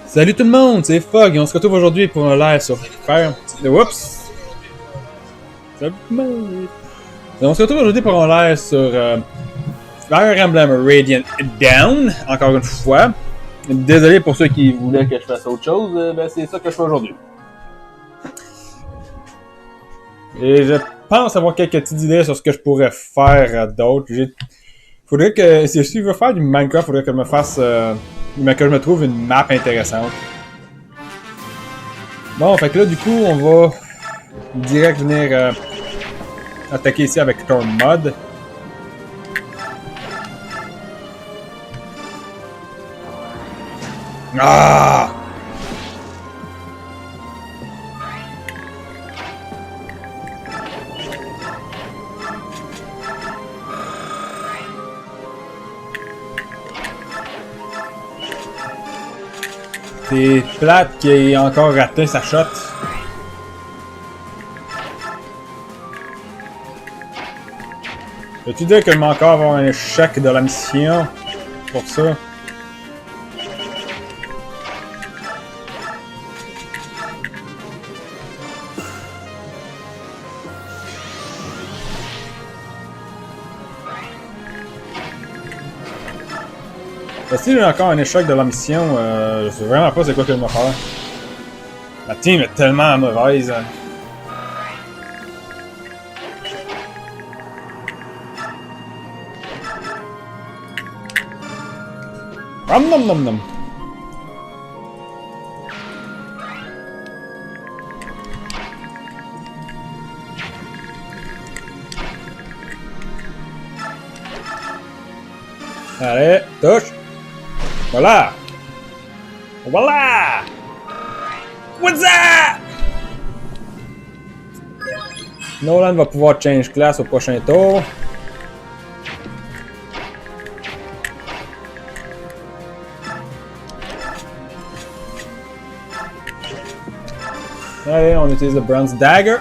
Salut tout le monde, c'est Fog et on se retrouve aujourd'hui pour un live sur Fire. Oups! Salut tout le monde! On se retrouve aujourd'hui pour un live sur Fire Emblem Radiant Down, encore une fois. Désolé pour ceux qui voulaient que je fasse autre chose, ben c'est ça que je fais aujourd'hui. Et je pense avoir quelques petites idées sur ce que je pourrais faire d'autre. Faudrait que, si je veux faire du Minecraft, faudrait que je me fasse, que je me trouve une map intéressante. Bon, fait que là, du coup, on va direct venir attaquer ici avec Storm Mod. Ah! C'est plate qu'il ait encore raté sa shot. Veux-tu dire que je vais encore avoir un échec de la mission pour ça? Si j'ai encore un échec de la mission, je sais vraiment pas c'est quoi que je vais faire. La team est tellement mauvaise. Nom nom nom nom. Allez, touche. Voilà! Voilà! What's up? Nolan va pouvoir change class au prochain tour. Allez, on utilise le Bronze Dagger.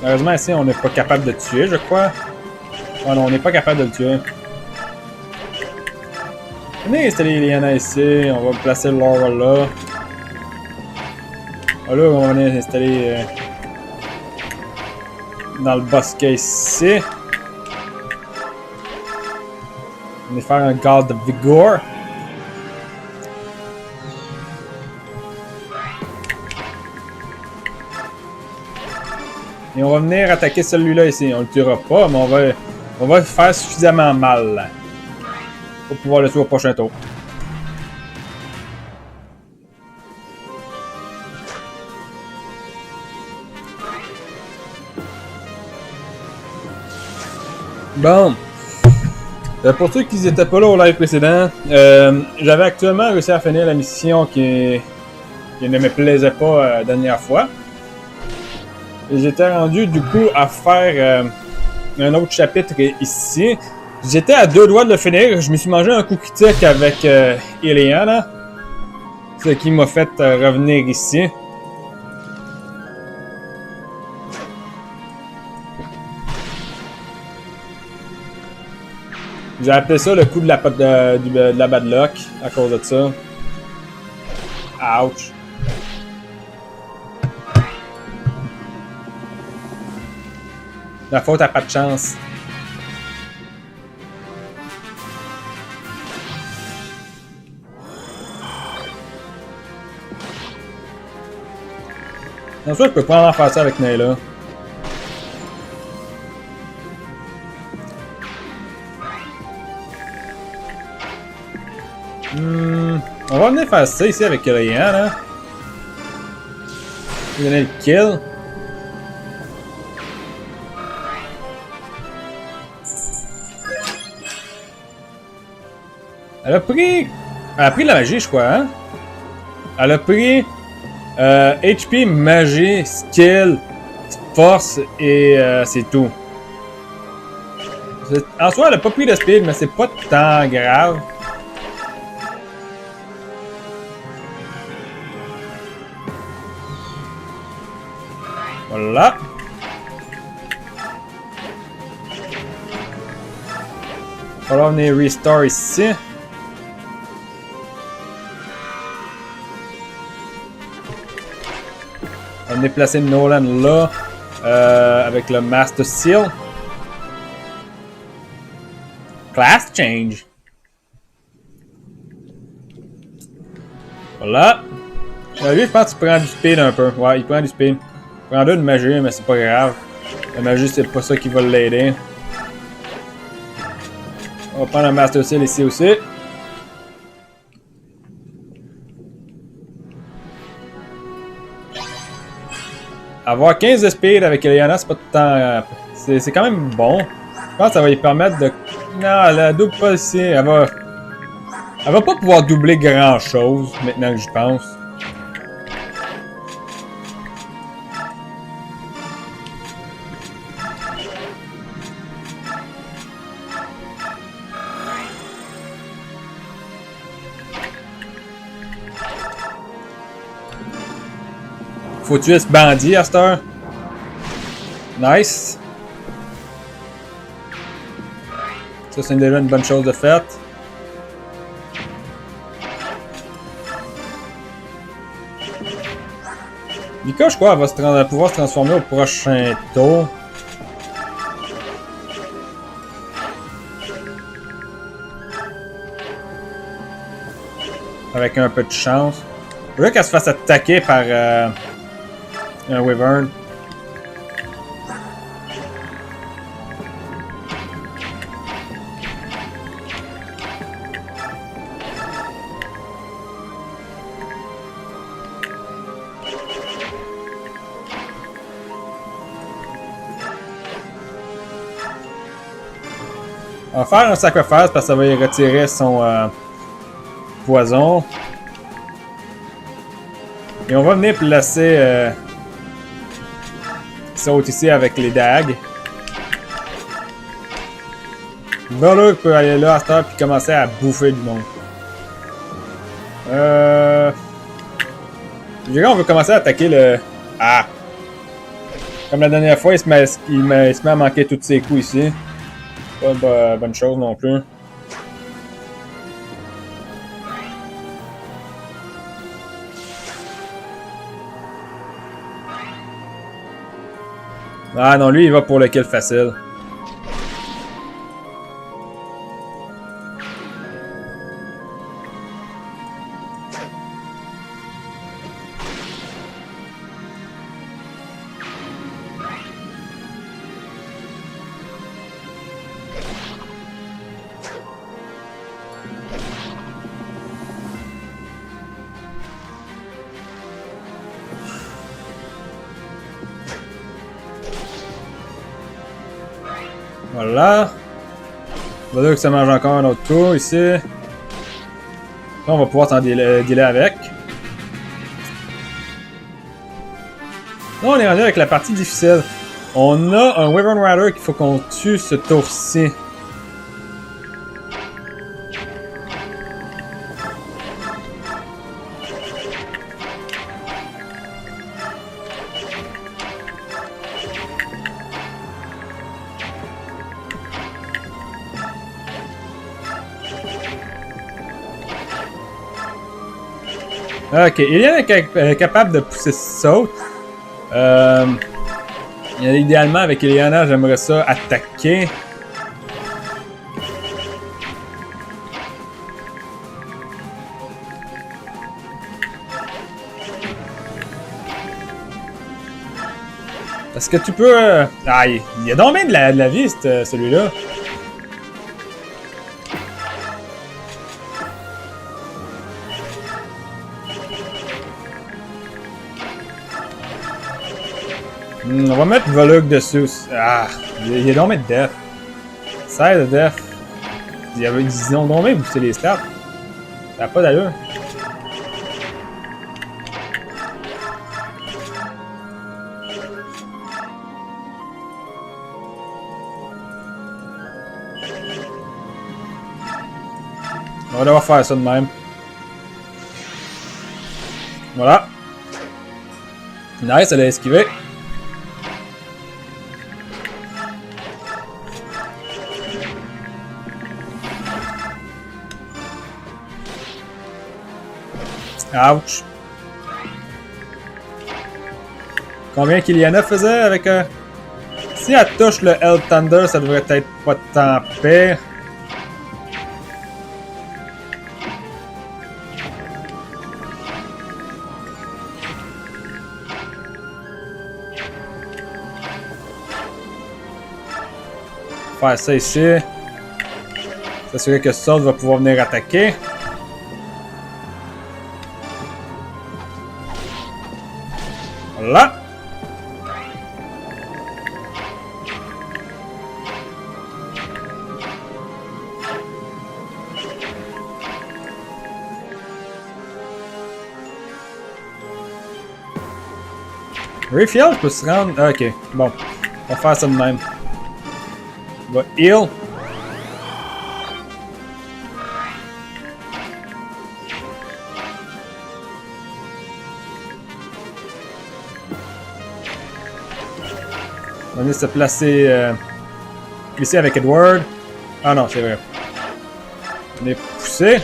Malheureusement, ici, on n'est pas capable de le tuer, je crois. Oh non, on n'est pas capable de le tuer. Venez installer les Yana ici. On va placer Laura là. Ah, là, on va venir installer dans le bosquet ici. On va faire un God of Vigor. Et on va venir attaquer celui-là ici. On le tuera pas, mais on va faire suffisamment mal pour pouvoir le tuer au prochain tour. Bon. Pour ceux qui n'étaient pas là au live précédent, j'avais actuellement réussi à finir la mission qui ne me plaisait pas la dernière fois. Et j'étais rendu du coup à faire un autre chapitre ici. J'étais à deux doigts de le finir. Je me suis mangé un coup critique avec Ileana. Ce qui m'a fait revenir ici. J'ai appelé ça le coup de la bad luck à cause de ça. Ouch. La faute a pas de chance. En soi, je peux pas en faire ça avec Nayla. On va venir faire ça ici avec Ryan, hein. Je vais donner le kill. Elle a pris de la magie, je crois, hein? Elle a pris HP, magie, skill, force et c'est tout. En soi, elle a pas pris de speed, mais c'est pas tant grave. Voilà. va falloir venir restore ici. On va venir placer Nolan là. Avec le Master Seal. Class change. Voilà. Lui, je pense qu'il prend du speed un peu. Ouais, il prend du speed. Il prend deux de magie, mais c'est pas grave. La magie, c'est pas ça qui va l'aider. On va prendre un Master Seal ici aussi. Avoir 15 de speed avec Eliana, c'est pas tout le temps. C'est quand même bon. Je pense que ça va lui permettre de. Non, elle double pas ici. Elle va pas pouvoir doubler grand chose maintenant que j'y pense. Faut tuer ce bandit à cette heure. Nice. Ça, c'est déjà une bonne chose de faite. Mika, je crois, elle va pouvoir se transformer au prochain tour. Avec un peu de chance. Je veux qu'elle se fasse attaquer par un Wyvern. On va faire un sacrifice parce que ça va y retirer son poison. Et on va venir placer Saute ici avec les dagues. Voilà, peut aller là à cette heure puis commencer à bouffer du monde. Je dirais qu'on veut commencer à attaquer le. Ah! Comme la dernière fois, il se met à manquer tous ses coups ici. Pas de bonne chose non plus. Ah non, lui il va pour le kill facile. Voilà. On va dire que ça mange encore un autre tour ici. Là, on va pouvoir s'en dealer avec. Là, on est rendu avec la partie difficile. On a un Wyvern Rider qu'il faut qu'on tue ce tour-ci. Ok, Eliana est capable de pousser saute. Idéalement, avec Eliana, j'aimerais ça attaquer. Est-ce que tu peux... Ah, il y a donc bien de la vie, celui-là. On va mettre Volug dessus. Ah, il y a donc de def. 16 de def. Ils ont donc bien boosté les stats. Ça n'a pas d'allure. On va devoir faire ça de même. Voilà. Nice, elle a esquivé. Ouch. Combien qu'Iliana faisait avec... Si elle touche le Hell Thunder, ça devrait être pas tant pire. Faire ça ici. S'assurer que Sword va pouvoir venir attaquer. Voilà. Refill, je peux se rendre. Ah, ok, bon. On va faire ça de même. On va heal. On va se placer ici avec Edward. Ah non, c'est vrai. On est poussé.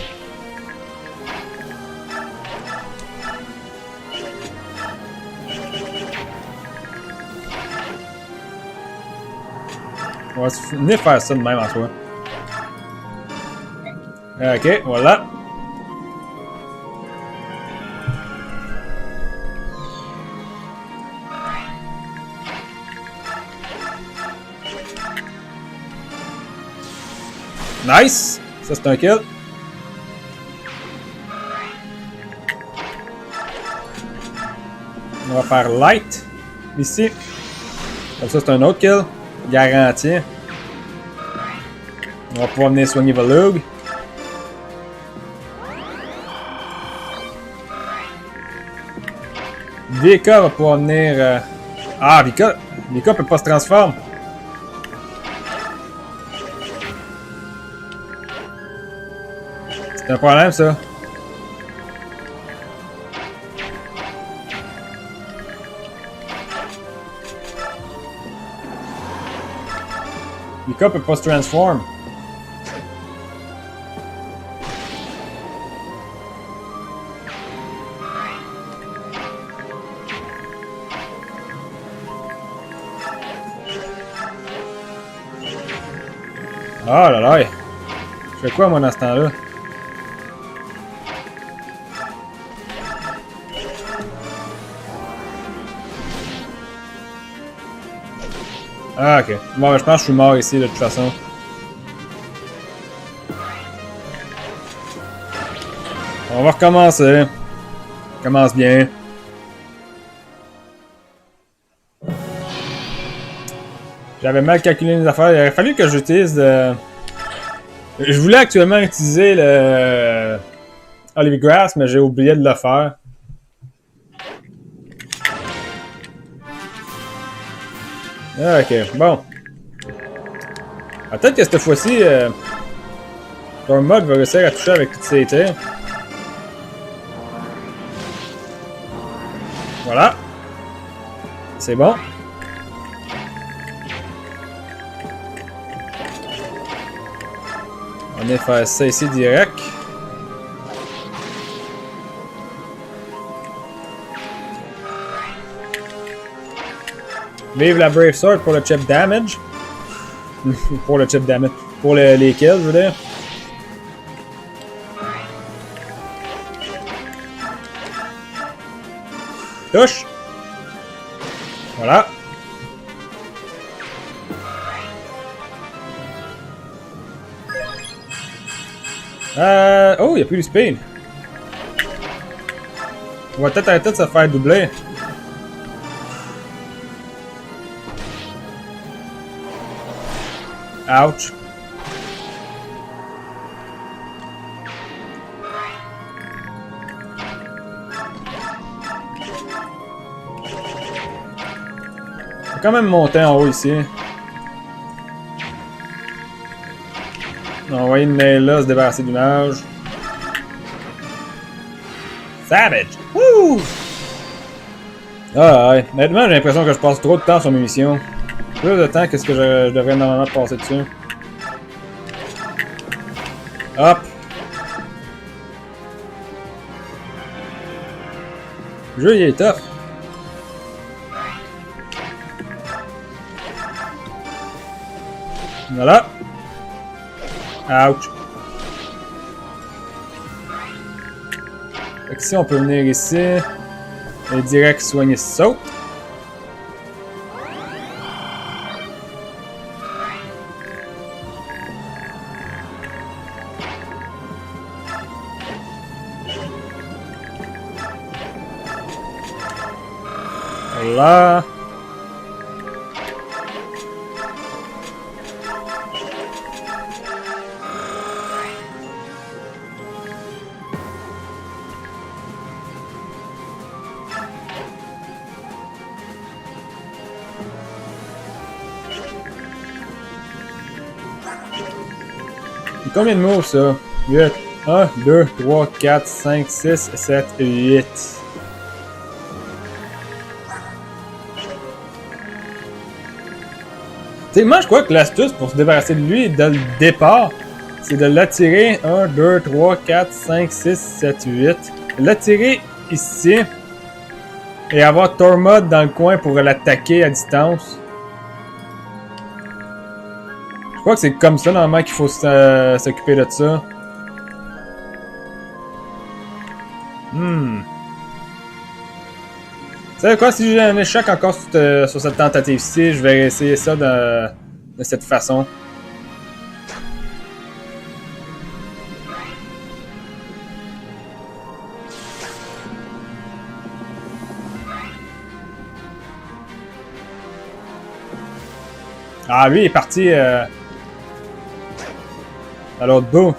On va venir faire ça de même en soi. Ok, voilà. Nice! Ça, c'est un kill. On va faire light ici. Comme ça, c'est un autre kill. Garanti. On va pouvoir venir soigner Volug. Vika va pouvoir venir... Ah, Vika peut pas se transformer. C'est un problème, ça. Vika peut pas se transformer. Oh là là! Je fais quoi, moi, dans ce temps-là? Ah, ok. Bon, je pense que je suis mort ici, de toute façon. On va recommencer. Commence bien. J'avais mal calculé mes affaires. Il aurait fallu que j'utilise le... Je voulais actuellement utiliser le... Olive Grass, mais j'ai oublié de le faire. Ah, ok, bon. Ah, peut-être que cette fois-ci, ton mode va réussir à toucher avec toutes ses tirs. Voilà. C'est bon. On va faire ça ici direct. Vive la Brave Sword pour le chip damage. Pour le chip damage. Pour les kills, je veux dire. Touche. Voilà. Oh, il n'y a plus de speed. On va peut-être arrêter de se faire doubler. Ouch. On va quand même monter en haut ici. On va envoyer une nail là, se débarrasser du mage. Savage! Wouh! Ah ouais, honnêtement j'ai l'impression que je passe trop de temps sur mes missions. Plus de temps que ce que je devrais normalement passer dessus. Hop! Le jeu, il est tough. Voilà. Ouch. Fait que si on peut venir ici et direct soigner ce saut. Voilà. Combien de mots ça? 8. 1, 2, 3, 4, 5, 6, 7, 8. Tu sais, moi je crois que l'astuce pour se débarrasser de lui dès le départ, c'est de l'attirer 1, 2, 3, 4, 5, 6, 7, 8. L'attirer ici et avoir Tormod dans le coin pour l'attaquer à distance. Je crois que c'est comme ça normalement qu'il faut s'occuper de ça. Vous savez quoi, si j'ai un échec encore sur cette tentative-ci, je vais essayer ça de cette façon. Ah, lui, il est parti à l'autre bout.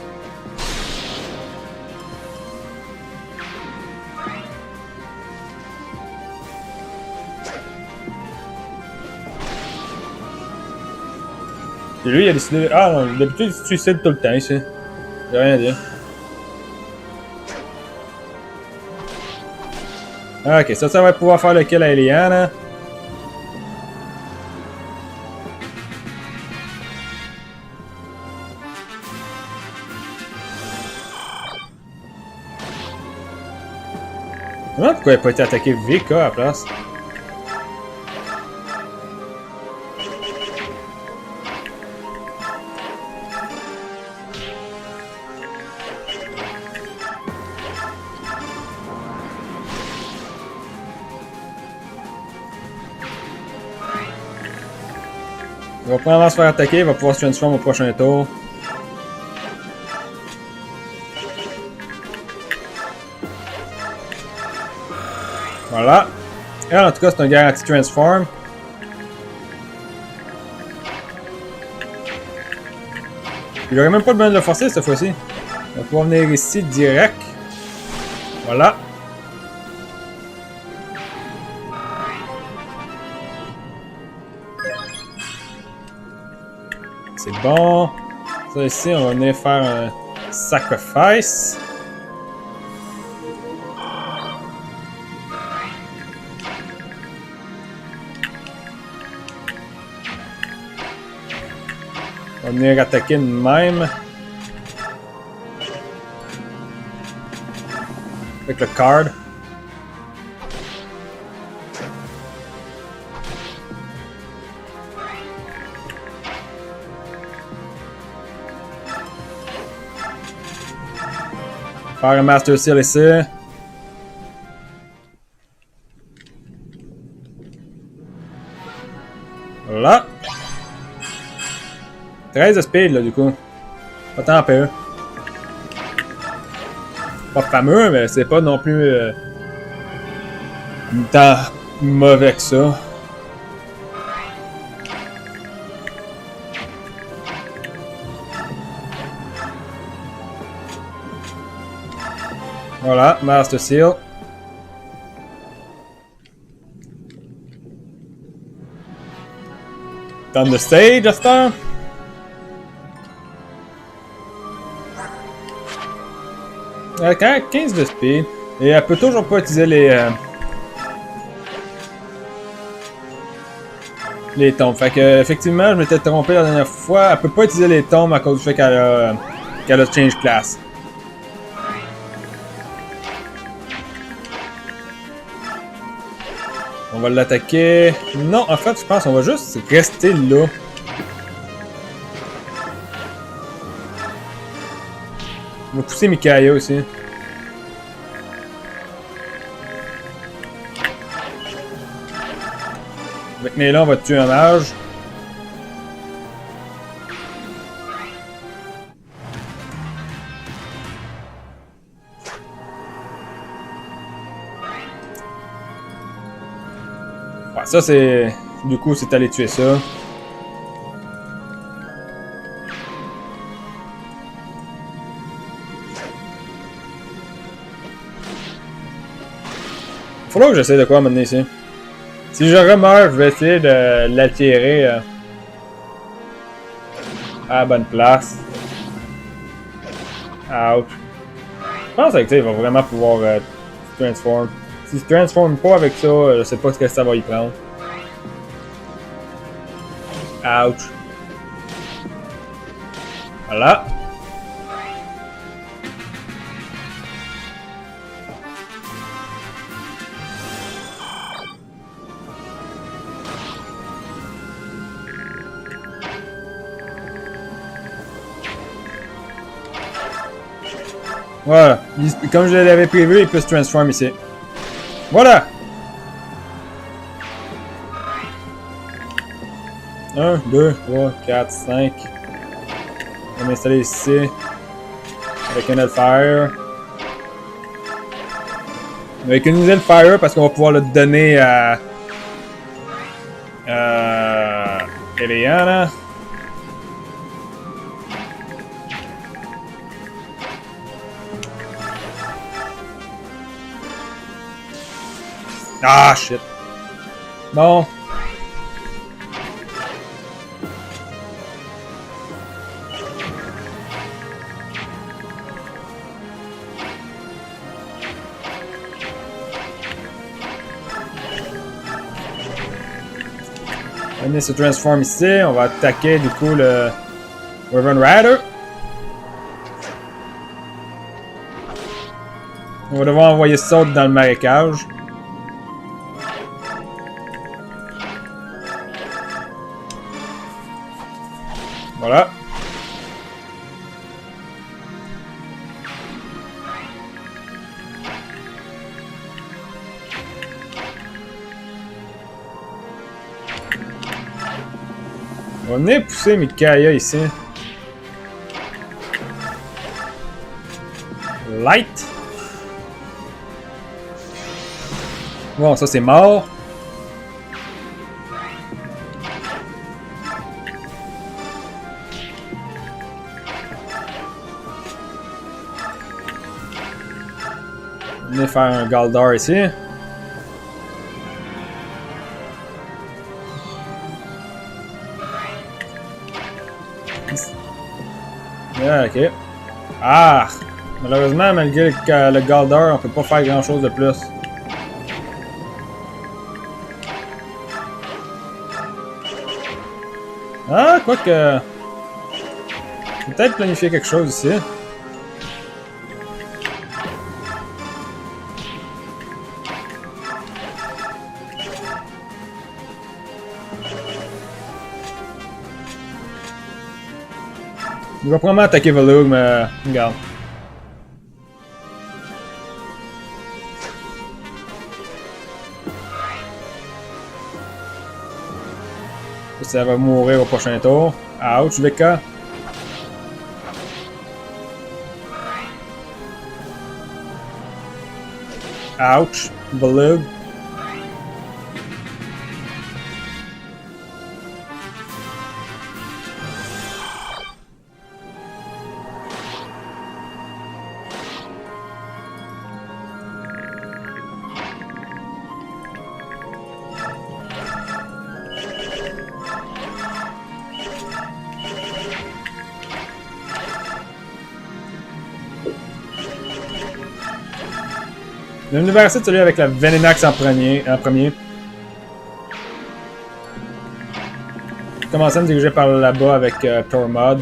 Et lui, il a décidé... Ah non, d'habitude, il se suicide tout le temps ici. J'ai rien à dire. Ok, ça va pouvoir faire le kill à Eliane. Je me demande pourquoi il n'a pas été attaqué VK à la place. Il va probablement se faire attaquer, il va pouvoir se transformer au prochain tour. Voilà. Et en tout cas, c'est un garanti transform. Il n'aurait même pas besoin de le forcer cette fois-ci. On va pouvoir venir ici direct. Voilà. C'est bon. Ça ici, on va venir faire un sacrifice. On va venir attaquer de même. Avec le card. Faire un Master Seal ici. Voilà. 13 de speed là du coup. Pas tant pire. Pas fameux, mais c'est pas non plus tant mauvais que ça. Voilà, Master Seal. Dans le stage à ce temps. Elle a quand même 15 de speed. Et elle peut toujours pas utiliser les tombes. Fait que, effectivement, je m'étais trompé la dernière fois. Elle peut pas utiliser les tombes à cause du fait qu'elle a change class. On va l'attaquer. Non, en fait, je pense qu'on va juste rester là. On va pousser Mikaya aussi. Avec Néla, on va tuer un mage. Ouais, ça c'est... Du coup, c'est aller tuer ça. Faut là que j'essaie de quoi m'amener ici. Si je remeurs, je vais essayer de l'attirer à la bonne place. Ouch. Je pense que il va vraiment pouvoir se transformer. S'il se transforme pas avec ça, je sais pas ce que ça va y prendre. Ouch. Voilà. Voilà. Comme je l'avais prévu, il peut se transformer ici. Voilà! 1, 2, 3, 4, 5. On va m'installer ici. Avec un Hellfire. Avec une Hellfire parce qu'on va pouvoir le donner à... Eliana. Ah, shit. Bon. On se transforme ici. On va attaquer du coup le Raven Rider. On va devoir envoyer Saut dans le marécage. Voilà. On va venir pousser Mikaya ici. Light. Bon, ça c'est mort. On va faire un Galdar ici. Yeah, ok. Ah! Malheureusement, malgré le Galdar, on peut pas faire grand chose de plus. Ah, quoique... Peut-être planifier quelque chose ici. Il va probablement attaquer Volug, mais regarde. Ça va mourir au prochain tour. Ouch, VK. Ouch, Volug. L'université de celui avec la Venenax en premier. Je commence à me diriger par là-bas avec Tormod.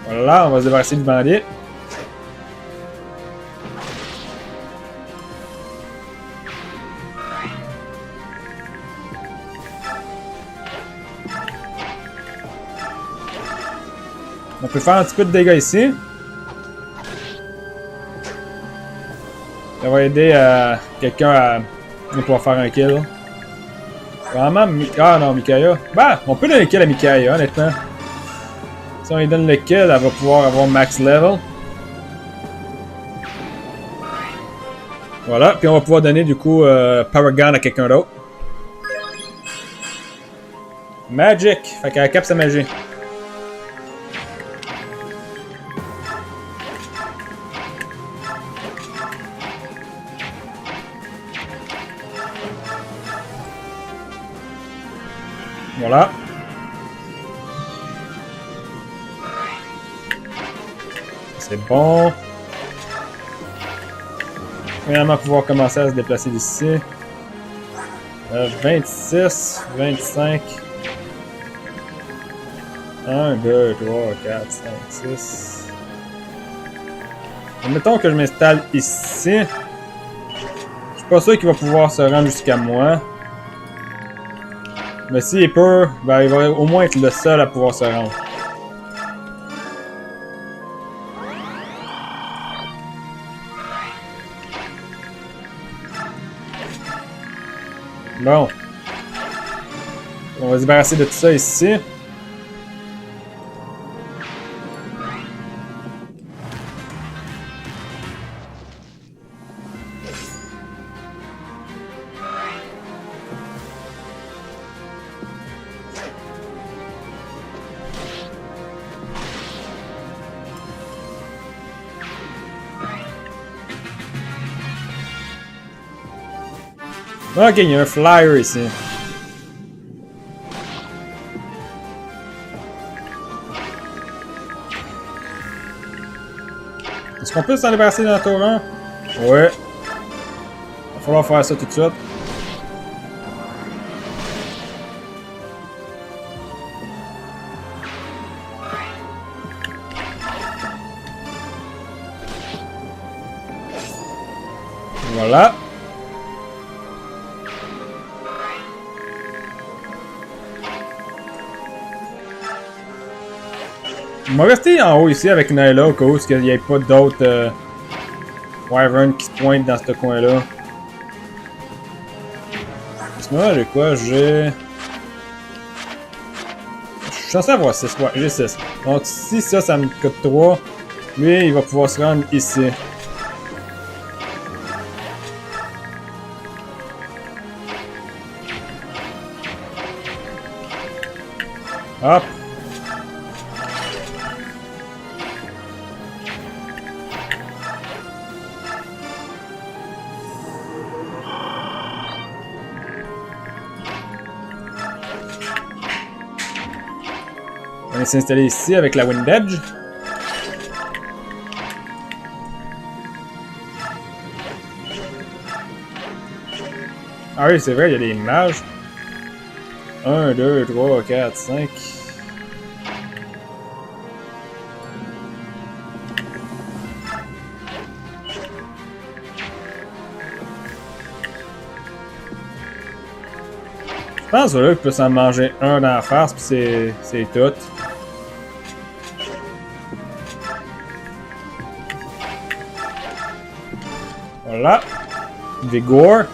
Voilà, on va se débarrasser du bandit. On peut faire un petit peu de dégâts ici. Ça va aider quelqu'un à pouvoir faire un kill. Vraiment, ah non, Micaiah. Bah, on peut donner le kill à Micaiah, honnêtement. Si on lui donne le kill, elle va pouvoir avoir max level. Voilà, puis on va pouvoir donner du coup Paragon à quelqu'un d'autre. Magic! Fait qu'elle capte sa magie. Voilà. C'est bon. Finalement pouvoir commencer à se déplacer d'ici. 26, 25. 1, 2, 3, 4, 5, 6. Admettons que je m'installe ici. Je suis pas sûr qu'il va pouvoir se rendre jusqu'à moi. Mais s'il peut, ben il va au moins être le seul à pouvoir se rendre. Bon. On va se débarrasser de tout ça ici. Ok, il y a un flyer ici. Est-ce qu'on peut s'en débarrasser dans le tour 1? Ouais. Il va falloir faire ça tout de suite. Voilà. On va rester en haut ici avec Nyla au cas où il n'y ait pas d'autres Wyvern qui se pointent dans ce coin-là. Sinon, j'ai quoi? Je suis censé avoir 6. Ouais, j'ai 6. Donc si ça me coûte 3, lui, il va pouvoir se rendre ici. Hop. On va s'installer ici avec la Wind Edge. Ah oui, c'est vrai, il y a des mages. 1, 2, 3, 4, 5. Je pense là qu'il peut s'en manger un dans la face, puis c'est tout. Voilà. Vigor.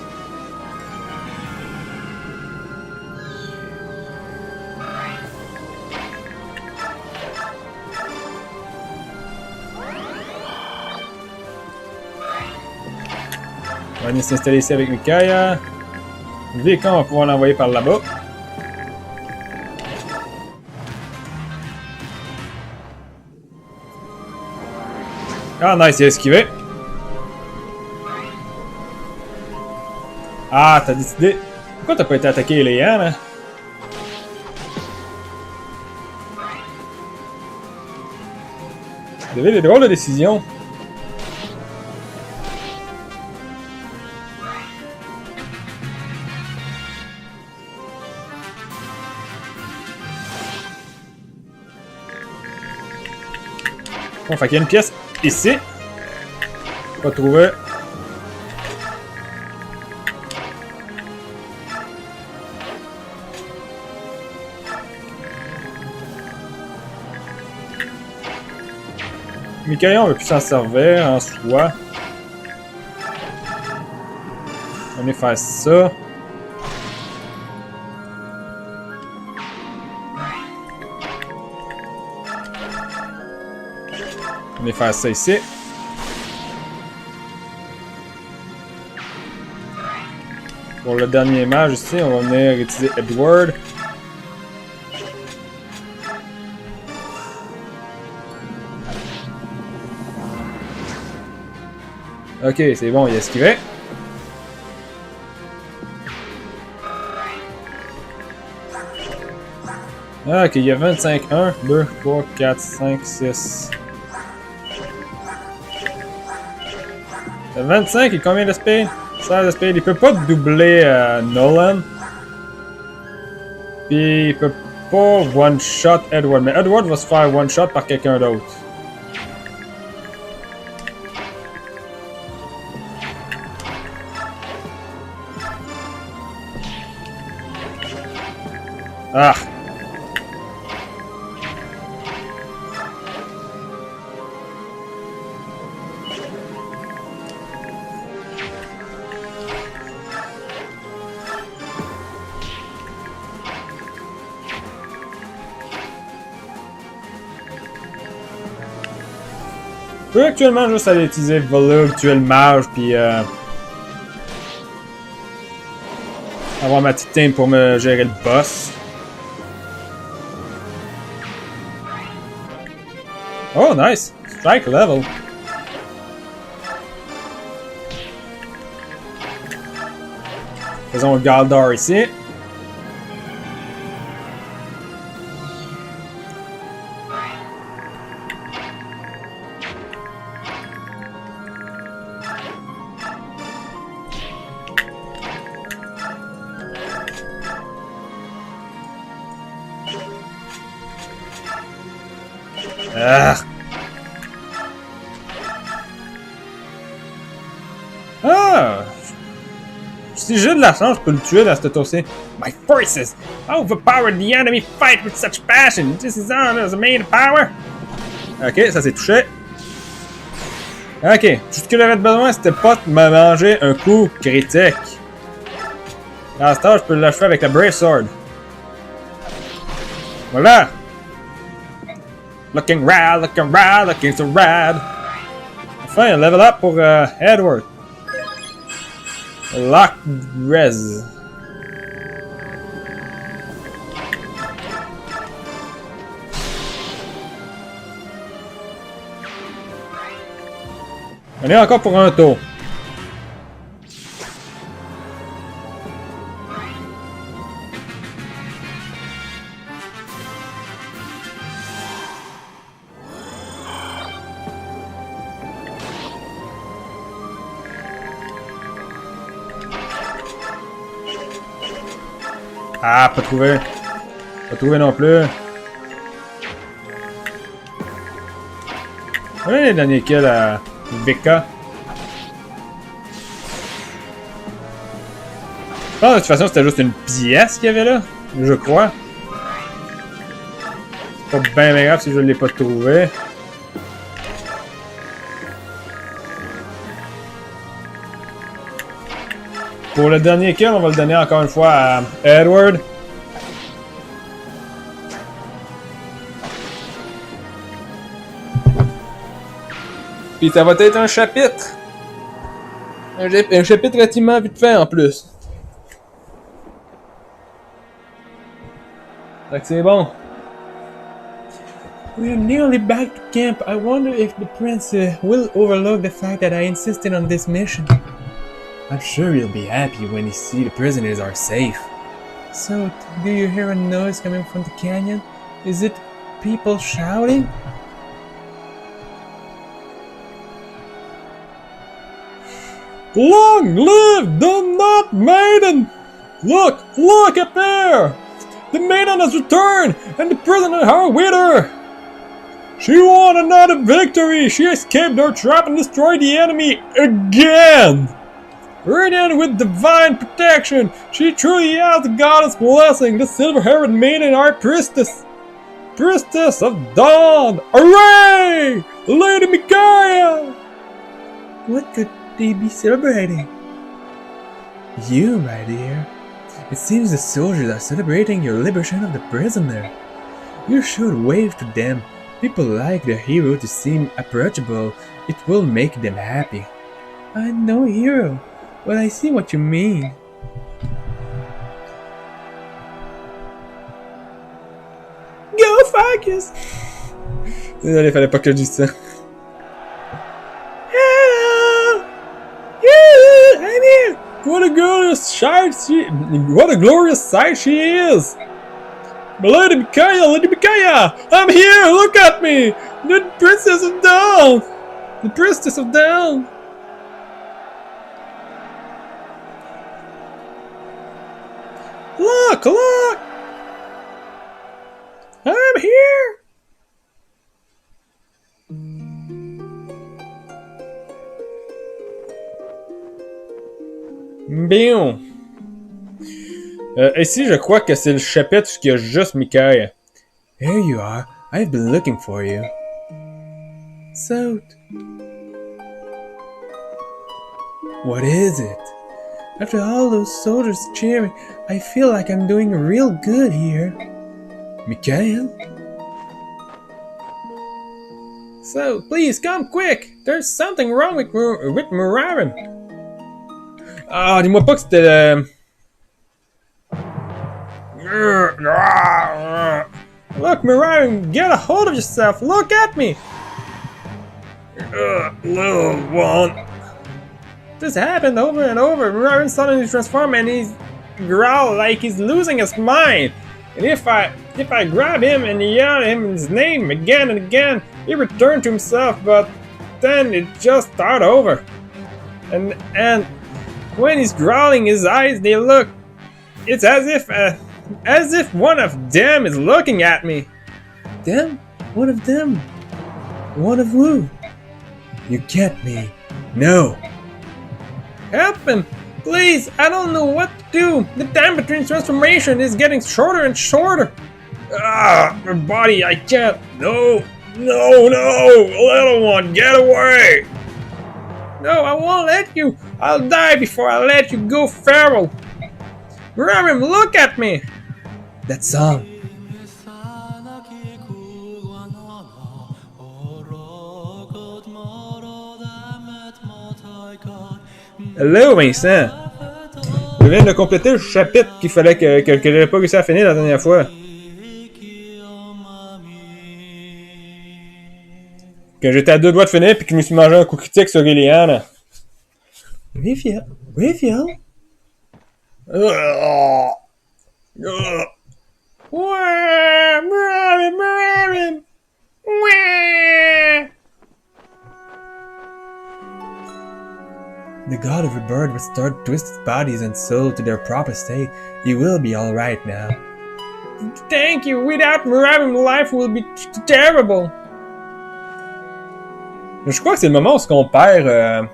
On va venir s'installer ici avec Micaiah. Vika, on va pouvoir l'envoyer par là-bas. Ah, nice, il a esquivé. Ah, t'as décidé. Pourquoi t'as pas été attaqué les Léa, là? Vous avez des drôles de décisions. Bon, fait qu'il y a une pièce ici. Pas trouvé. Micaillon, on va plus s'en servir en soi. On va faire ça. On va faire ça ici. Pour le dernier mage ici, on va venir utiliser Edward. Ok, c'est bon, il a esquivé. Ah, ok, il y a 25. 1, 2, 3, 4, 5, 6. 25 et combien de speed? 16 de speed. Il peut pas doubler Nolan. Puis il peut pas one-shot Edward. Mais Edward va se faire one-shot par quelqu'un d'autre. Ah! Je peux actuellement juste aller utiliser Volug, tuer le mage, puis avoir ma petite team pour me gérer le boss. Oh, nice! Strike level. Faisons le Galdar ici. Ah! Ah! Si j'ai de la chance, je peux le tuer dans ce tour-ci. My forces overpowered the enemy fight with such passion. This is on as a main power. Ok, ça s'est touché. Ok, tout ce que j'avais besoin, c'était pas de me manger un coup critique. À ce temps, je peux l'achever avec la Brave Sword. Voilà! Looking rad, looking so rad. Enfin, un level up pour Edward. Lock Res. On est encore pour un tour. Ah, pas trouvé. Pas trouvé non plus. On a les derniers kills à Vika. Je pense de toute façon c'était juste une pièce qu'il y avait là. Je crois. C'est pas bien grave si je ne l'ai pas trouvé. Pour le dernier kill, on va le donner encore une fois à Edward. Puis ça va être un chapitre. Un chapitre relativement vite fait en plus. Fait que c'est bon. We are nearly back to camp. I wonder if the prince will overlook the fact that I insisted on this mission. I'm sure he'll be happy when he sees the prisoners are safe. So, do you hear a noise coming from the canyon? Is it people shouting? Long live the Not Maiden! Look up there! The maiden has returned, and the prisoners are with her! She won another victory! She escaped their trap and destroyed the enemy again! Radiant with divine protection, she truly has the goddess blessing, the silver-haired maiden, our priestess of dawn! Hooray! Lady Micaiah! What could they be celebrating? You, my dear. It seems the soldiers are celebrating your liberation of the prisoner. You should wave to them. People like the hero to seem approachable. It will make them happy. I'm no hero, but I see what you mean. Go focus! Désolé, fallait pas que je dise ça. Hello! Yeah, I'm here! What a glorious sight she is! Lady Micaiah! I'm here! Look at me! The Princess of Dawn! The Priestess of Dawn! Look! I'm here! Bien. Ici, je crois que c'est le chapitre qui a juste Micaiah. Here you are. I've been looking for you. So, what is it? After all those soldiers cheering, I feel like I'm doing real good here. Micaiah? So, please come quick. There's something wrong with Murarim. Ah, dis-moi pas que c'était Look, Murarim, get a hold of yourself. Look at me. Little one. This happened over and over. Murarim suddenly transformed and he's growl like he's losing his mind. And if I grab him and yell him his name again and again, he returned to himself, but then it just started over. And when he's growling, his eyes, they look, it's as if one of them is looking at me. Them? One of them? One of who? You get me? No. Help him! Please, I don't know what to do. The time between transformation is getting shorter and shorter. My body, I can't. No, little one, get away. No, I won't let you. I'll die before I let you go feral. Murarim, look at me. That song. Hello Vincent! Je viens de compléter le chapitre qu'il fallait que j'avais pas réussi à finir la dernière fois. Que j'étais à deux doigts de finir puis que je me suis mangé un coup critique sur Eliane. Refill? Murarim! The god of rebirth restored twisted bodies and soul to their proper state. You will be alright now. Thank you! Without Murarim, life will be terrible! Je crois que c'est le moment où on perd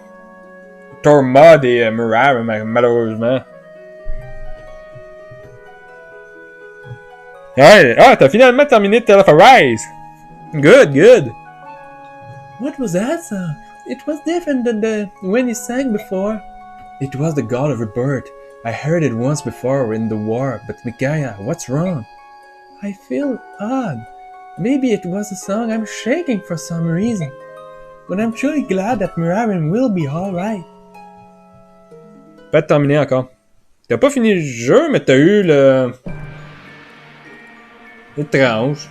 Tormod et Murarim, malheureusement. Ouais, t'as finalement terminé Tale of Arise! Good! What was that song? It was different than the when you sang before. It was the god of rebirth. I heard it once before in the war, but Micaiah, what's wrong? I feel odd. Maybe it was a song I'm shaking for some reason. But I'm truly glad that Murarim will be alright. Pas terminé encore. T'as pas fini le jeu, mais t'as eu le... étrange.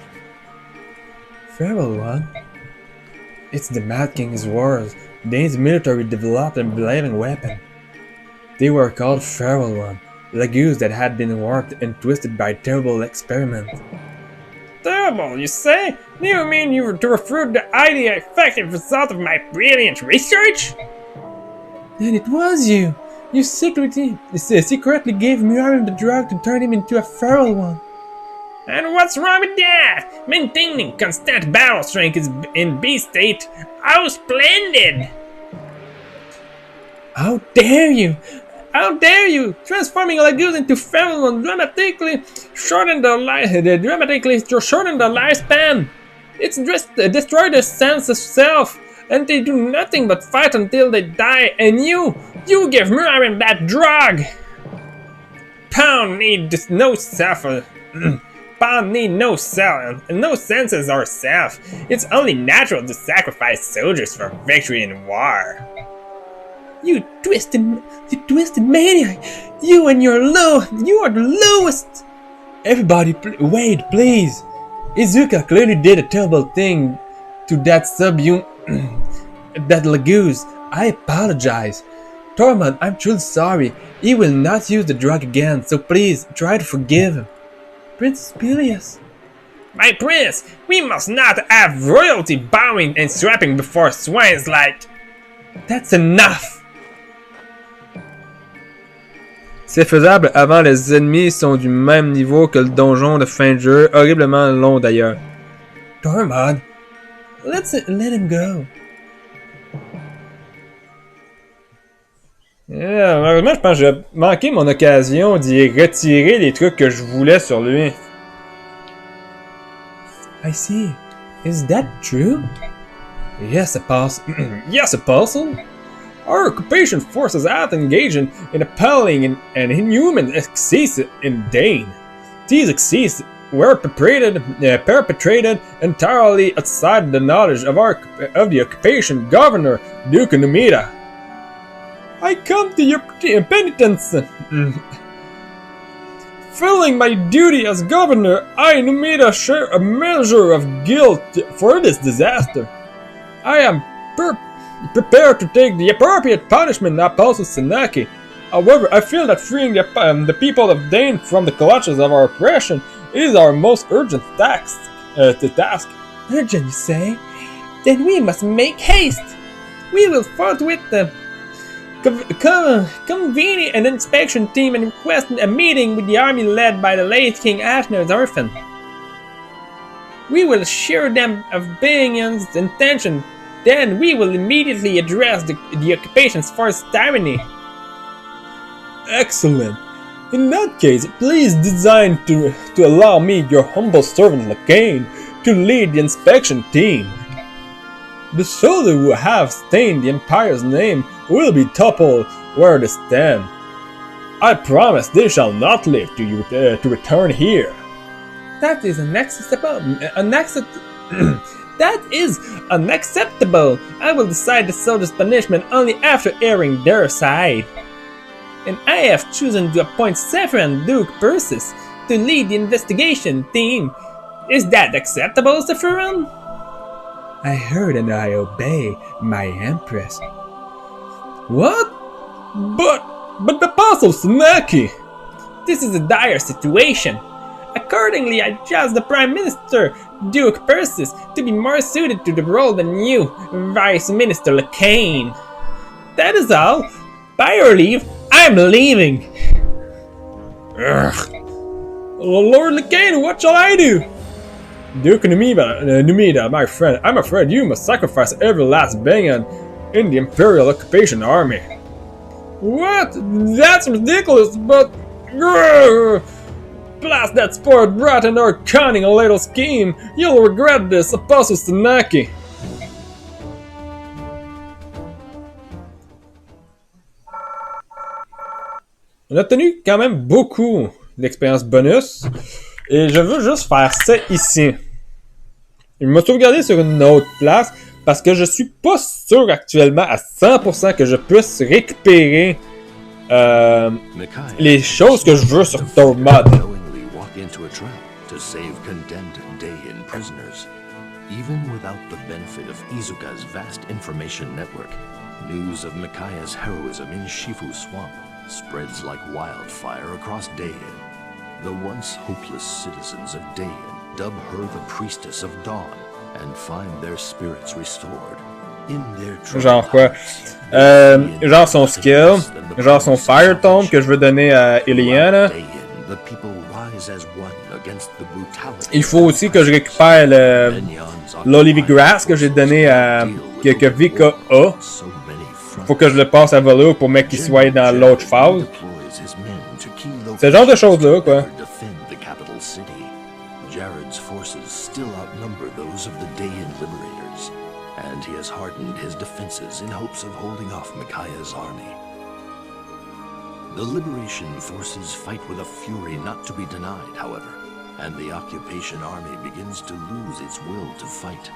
Feral one? It's the Mad King's wars. Dane's military developed a blazing weapon. They were called Feral One, legumes that had been warped and twisted by terrible experiments. Terrible, you say? Do you mean you were to refute the highly effective result of my brilliant research? Then it was you! You secretly gave Murarim the drug to turn him into a feral one. And what's wrong with that? Maintaining constant battle strength is in beast state. How splendid! How dare you! How dare you! Transforming legumes into feral one dramatically shorten the lifespan. It's just destroy their sense of self, and they do nothing but fight until they die. And you give Miriam that drug. Pound need no self. Pound need no self, and no senses or self. It's only natural to sacrifice soldiers for victory in war. You twisted maniac! You and your you are the lowest! Everybody, wait, please! Izuka clearly did a terrible thing to that that Lagoose. I apologize. Tormund, I'm truly sorry. He will not use the drug again, so please, try to forgive him. Princess Peleus. My prince, we must not have royalty bowing and strapping before swines like... That's enough! C'est faisable avant les ennemis sont du même niveau que le donjon de fin de jeu, horriblement long d'ailleurs. Tormund, let him go. Yeah, malheureusement, je pense que j'ai manqué mon occasion d'y retirer les trucs que je voulais sur lui. I see. Is that true? Yes, Apostle. Yes, Apostle. Our occupation forces have engaged in appalling and inhuman excesses in Dane. These excesses were perpetrated entirely outside the knowledge of the occupation governor, Duke Numida. I come to your penitence. Filling my duty as governor, I, Numida, share a measure of guilt for this disaster. I am prepared to take the appropriate punishment Apostle Senaki. However, I feel that freeing the people of Dane from the clutches of our oppression is our most urgent task. Urgent, you say? Then we must make haste. We will forthwith convene an inspection team and request a meeting with the army led by the late King Ashner's orphan. We will assure them of Binion's intention. Then we will immediately address the occupation's forced tyranny. Excellent. In that case, please design to allow me, your humble servant Lacane, to lead the inspection team. The soldiers who have stained the Empire's name will be toppled where they stand. I promise they shall not live to return here. That is unacceptable. That is unacceptable. I will decide the soldiers' punishment only after airing their side. And I have chosen to appoint Sephiroth Duke Persis to lead the investigation team. Is that acceptable, Sephiroth? I heard and I obey, my Empress. What? But the Apostle Senaki! This is a dire situation. Accordingly, I judge the Prime Minister, Duke Persis, to be more suited to the role than you, Vice Minister Lacane. That is all. By your leave, I'm leaving. Ugh. Lord Lacane, what shall I do? Duke Numida, my friend, I'm afraid you must sacrifice every last Bingon in the Imperial Occupation Army. What? That's ridiculous, but... Blast that spoiled brat and our cunning little scheme! You'll regret this, Apostle Senaki! On a tenu quand même beaucoup d'expériences bonus, et je veux juste faire ça ici. Il m'a sauvegardé sur une autre place, parce que je suis pas sûr actuellement à 100% que je puisse récupérer les choses que je veux sur Tormund. Into a trap to save condemned Daein prisoners. Even without the benefit of Izuka's vast information network, news of Mikaya's heroism in Shifu Swamp spreads like wildfire across Daein. The once hopeless citizens of Daein dub her the Priestess of Dawn and find their spirits restored. In their genre quoi? Genre son skill, genre son Fire Tome que je veux donner à Ileana. Il faut aussi que je récupère l'Olive Grass que j'ai donné à... que Vika a. Faut que je le passe à Volo pour mettre qu'il soit dans l'autre phase. Ce genre de choses là quoi. advances in hopes of holding off Micaiah's army. The liberation forces fight with a fury not to be denied, however, and the occupation army begins to lose its will to fight,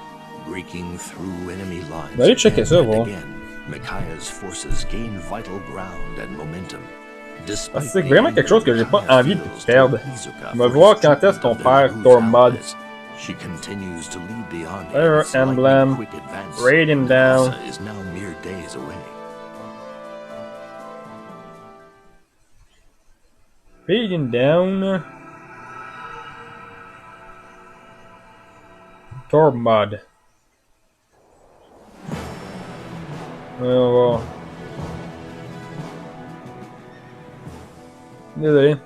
breaking through enemy lines. Allez checker ça, voir. Again, Micaiah's forces gain vital ground and momentum. C'est vraiment quelque chose que j'ai pas envie de perdre. On va voir quand est-ce qu'on perd Tormod. She continues to lead the army. Fire Emblem, raid him down. Is now mere days away. Raid him down. Tormod. On va voir. Désolé.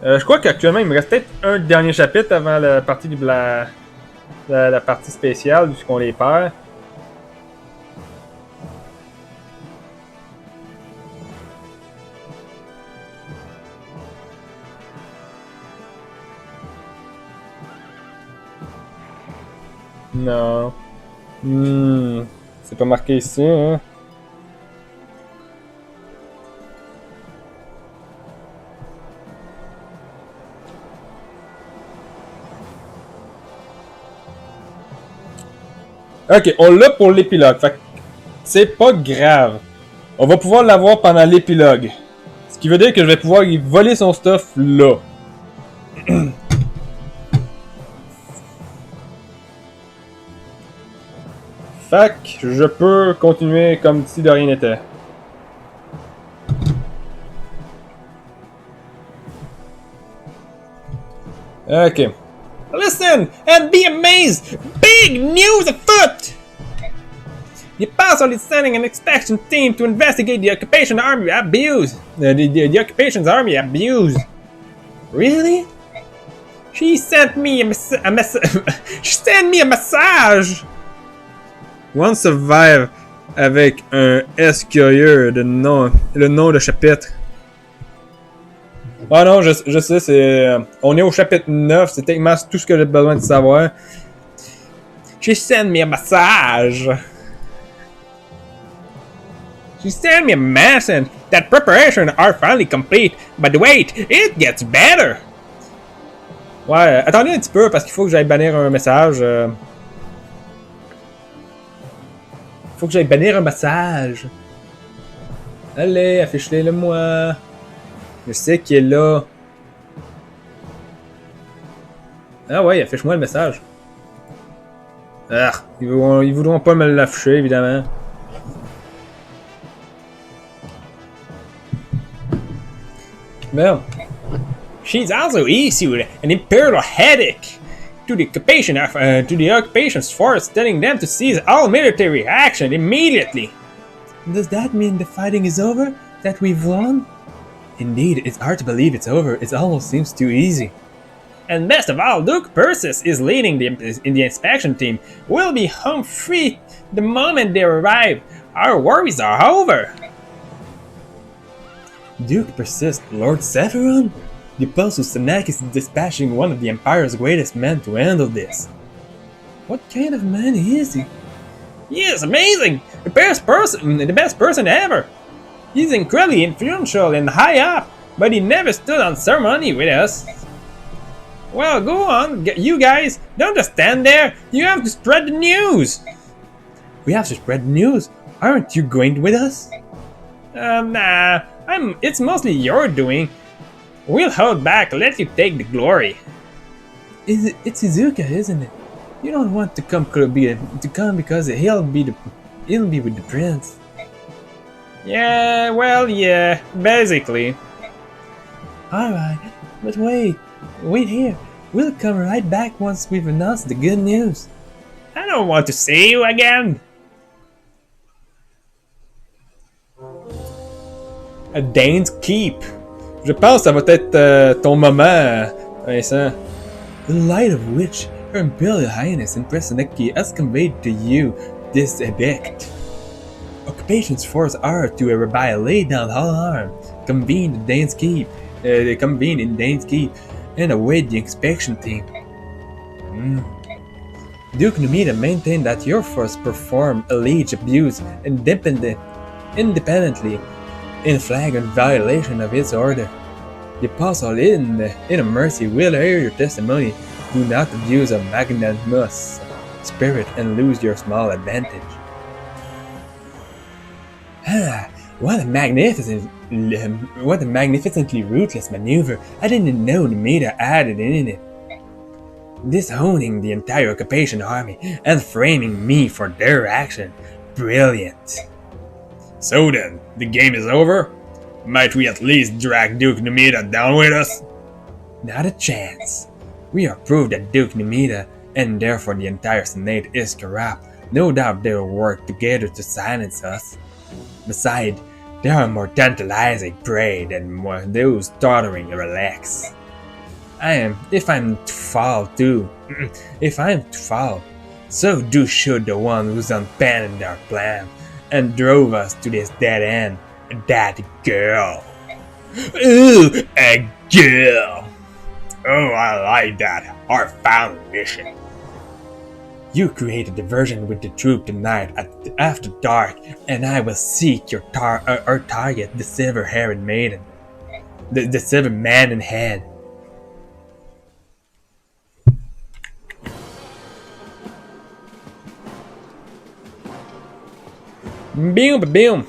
Je crois qu'actuellement il me reste peut-être un dernier chapitre avant la partie de la partie spéciale, vu qu'on les perd. Non. C'est pas marqué ici, hein. Ok, on l'a pour l'épilogue. Fait que c'est pas grave. On va pouvoir l'avoir pendant l'épilogue. Ce qui veut dire que je vais pouvoir y voler son stuff là. Fait que je peux continuer comme si de rien n'était. Ok. Listen and be amazed! Big news afoot! The apostle is sending an inspection team to investigate the occupation army abuse. The occupation's army abuse. Really? She sent me a she sent me a message. One survive avec un S curieux de nom, le nom de chapitre. Ah non, je sais, c'est... on est au chapitre 9, c'est techniquement tout ce que j'ai besoin de savoir. She sent me a message. She sent me a message that preparations are finally complete, but wait, it gets better. Ouais, attendez un petit peu parce qu'il faut que j'aille bannir un message. Faut que j'aille bannir un message. Allez, affiche-le moi. Je sais qu'il est là. Ah ouais, affiche-moi le message. Ah, ils voudront pas me l'afficher, évidemment. Merde. She's also issued an imperial headache to the occupation's force, telling them to cease all military action immediately. Does that mean the fighting is over? That we've won? Indeed, it's hard to believe it's over. It almost seems too easy. And best of all, Duke Persis is leading the inspection team. We'll be home free the moment they arrive. Our worries are over. Duke Persis, Lord Sephiron? The Apostle Sanak is dispatching one of the Empire's greatest men to handle this. What kind of man is he? He is amazing! The best person ever! He's incredibly influential and high up, but he never stood on ceremony with us. Well, go on, you guys. Don't just stand there. You have to spread the news. We have to spread the news. Aren't you going with us? Nah. It's mostly your doing. We'll hold back. Let you take the glory. It's Izuka, isn't it? You don't want to come because he'll be with the prince. Yeah, well, yeah, basically. Alright, but wait here. We'll come right back once we've announced the good news. I don't want to see you again. A Dane's Keep. Je pense que ça va être ton moment, Vincent. The light of which Her Imperial Highness Empress Seneki has conveyed to you this edict. Occupation's force are to hereby lay down all arms, convene in Dane's Keep, and await the inspection team. Duke Numida maintained that your force performed alleged abuse independently in flagrant violation of his order. The apostle in mercy will hear your testimony. Do not abuse a magnanimous spirit and lose your small advantage. Ah, what a magnificently ruthless maneuver. I didn't know Numida added in it. Disowning the entire occupation army and framing me for their action. Brilliant. So then, the game is over? Might we at least drag Duke Numida down with us? Not a chance. We have proved that Duke Numida, and therefore the entire Senate, is corrupt. No doubt they will work together to silence us. Besides, they are more tantalizing prey than those tottering relics. If I'm to fall, so do should the one who's unpenned our plan and drove us to this dead end, that girl. Ooh, a girl. Oh, I like that. Our final mission. You create a diversion with the troop tonight after dark, and I will seek your our target, the silver-haired maiden. The silver man in head. Boom.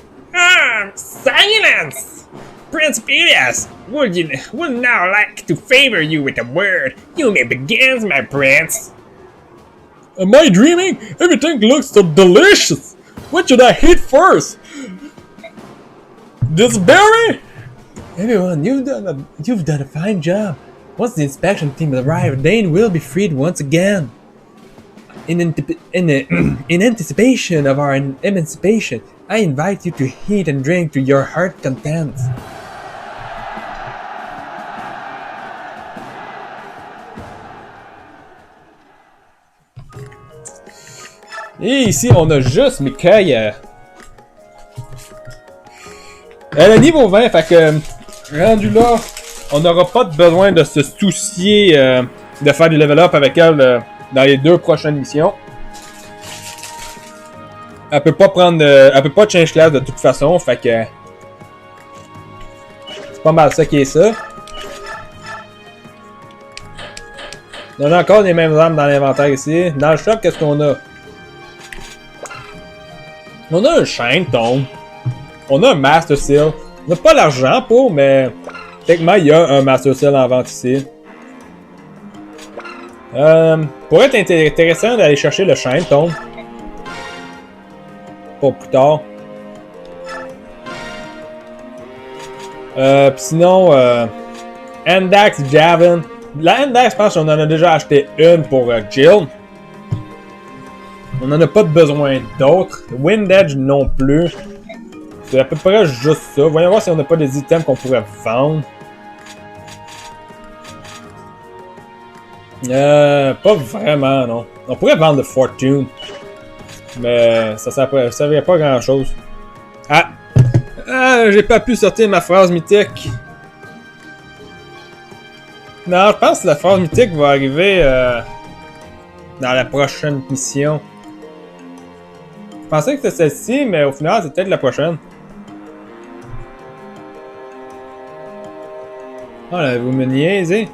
Silence! Prince Pelias would now like to favor you with a word. You may begin, my prince. Am I dreaming? Everything looks so delicious. What should I hit first? This berry? Everyone, you've done a fine job. Once the inspection team arrives, Dane will be freed once again. In anticipation of our emancipation, I invite you to eat and drink to your heart content. Et ici, on a juste Mikaï. Elle est niveau 20, fait que rendu là, on n'aura pas besoin de se soucier de faire du level up avec elle dans les 2 prochaines missions. Elle peut pas change class de toute façon, fait que c'est pas mal ça qui est ça. On a encore les mêmes armes dans l'inventaire ici. Dans le shop, qu'est-ce qu'on a? On a un chain tombe. On a un Master Seal. On n'a pas l'argent pour, mais techniquement, il y a un Master Seal en vente ici. Pourrait être intéressant d'aller chercher le chain tombe. Pour plus tard. Pis sinon, Andax Javelin. La Andax, je pense qu'on en a déjà acheté une pour Jill. On n'en a pas besoin d'autres. Wind Edge non plus. C'est à peu près juste ça. Voyons voir si on n'a pas des items qu'on pourrait vendre. Pas vraiment, non. On pourrait vendre de Fortune. Mais ça servirait pas grand chose. Ah! J'ai pas pu sortir ma phrase mythique. Non, je pense que la phrase mythique va arriver dans la prochaine mission. Je pensais que c'était celle-ci, mais au final, c'est peut-être la prochaine. Oh là, vous me niaisez.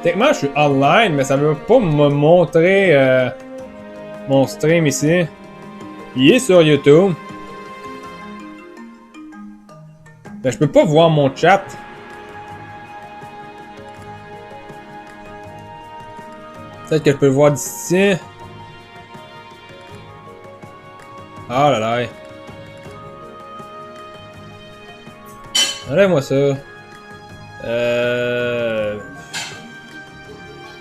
Techniquement, je suis online, mais ça ne veut pas me montrer mon stream ici. Il est sur YouTube. Mais je peux pas voir mon chat. Peut-être que je peux le voir d'ici. Ah là là. Enlève-moi ça.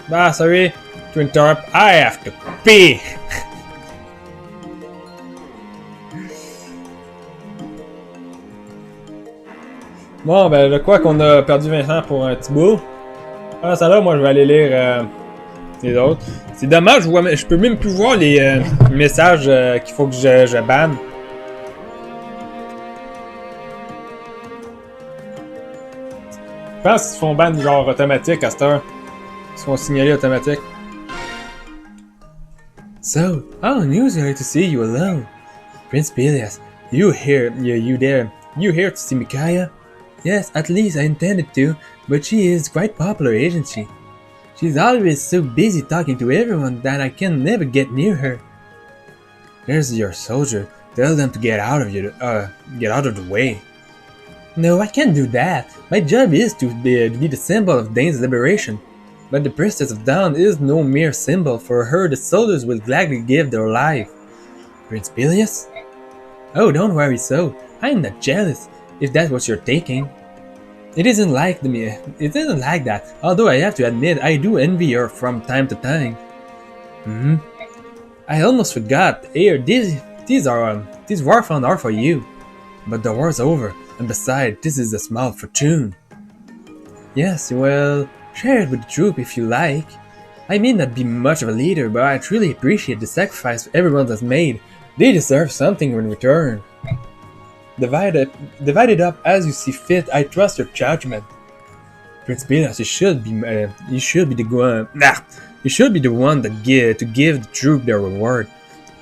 Bah, sorry to interrupt. I have to pee. Bon, ben, je crois qu'on a perdu Vincent pour un petit bout. Ah, ça là, moi, je vais aller lire les autres. C'est dommage, je peux même plus voir les messages qu'il faut que je banne. Je pense qu'ils se font ban genre automatique à cette heure. Ils se font signaler automatique. So, how unusual to see you alone. Prince Pelias, you here, you there. You here to see Micaiah? Yes, at least I intended to, but she is quite popular, isn't she? She's always so busy talking to everyone that I can never get near her. There's your soldier. Tell them to get out of the way. No, I can't do that. My job is to be the symbol of Dane's liberation. But the Priestess of Dawn is no mere symbol. For her, the soldiers will gladly give their life. Prince Pelias? Oh, don't worry so. I'm not jealous, if that's what you're thinking. It isn't like that. Although I have to admit, I do envy her from time to time. I almost forgot. Here, these warfunds are for you. But the war's over, and besides, this is a small fortune. Yes, well, share it with the troop if you like. I may not be much of a leader, but I truly appreciate the sacrifice everyone has made. They deserve something in return. Divide it up as you see fit. I trust your judgment. Prince Pelias, you should be the one that give the troop their reward.